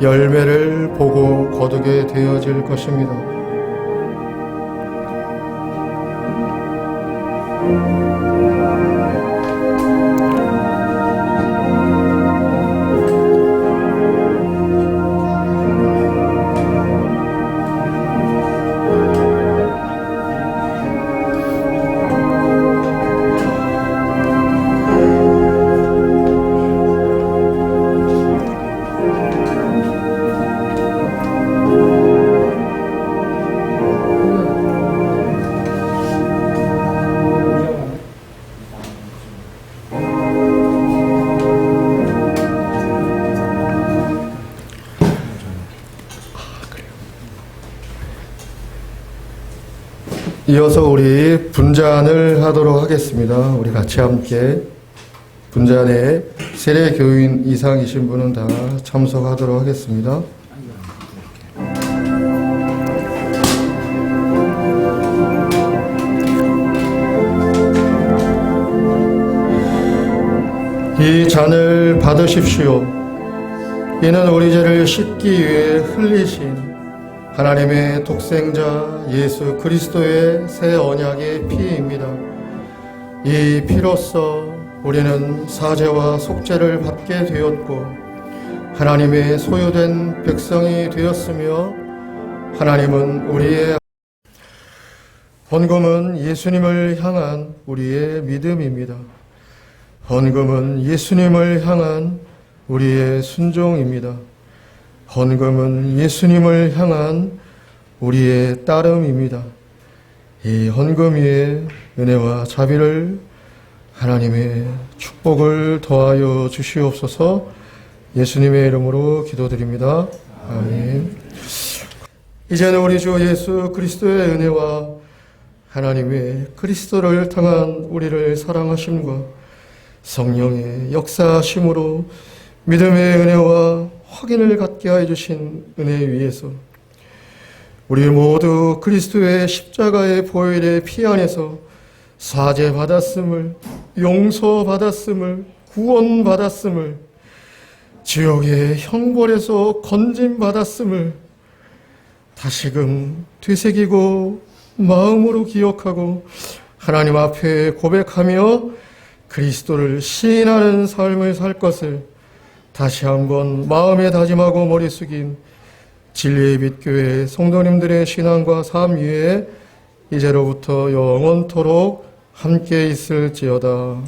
열매를 보고 거두게 되어질 것입니다. 이어서 우리 분잔을 하도록 하겠습니다. 우리 같이 함께 분잔에 세례교인 이상이신 분은 다 참석하도록 하겠습니다. 이 잔을 받으십시오. 이는 우리 죄를 씻기 위해 흘리신 하나님의 독생자 예수 그리스도의 새 언약의 피입니다. 이 피로써 우리는 사죄와 속죄를 받게 되었고 하나님의 소유된 백성이 되었으며 하나님은 우리의 헌금은 예수님을 향한 우리의 믿음입니다. 헌금은 예수님을 향한 우리의 순종입니다. 헌금은 예수님을 향한 우리의 따름입니다. 이 헌금 위에 은혜와 자비를 하나님의 축복을 더하여 주시옵소서. 예수님의 이름으로 기도드립니다. 아멘. 이제는 우리 주 예수 그리스도의 은혜와 하나님의 그리스도를 향한 우리를 사랑하심과 성령의 역사하심으로 믿음의 은혜와 확인을 갖게 해주신 은혜 위에서 우리 모두 그리스도의 십자가의 보혈의 피 안에서 사죄받았음을, 용서받았음을, 구원받았음을, 지옥의 형벌에서 건짐받았음을 다시금 되새기고 마음으로 기억하고 하나님 앞에 고백하며 그리스도를 시인하는 삶을 살 것을 다시 한번 마음에 다짐하고 머리 숙인 진리의 빛 교회 성도님들의 신앙과 삶 위에 이제로부터 영원토록 함께 있을지어다.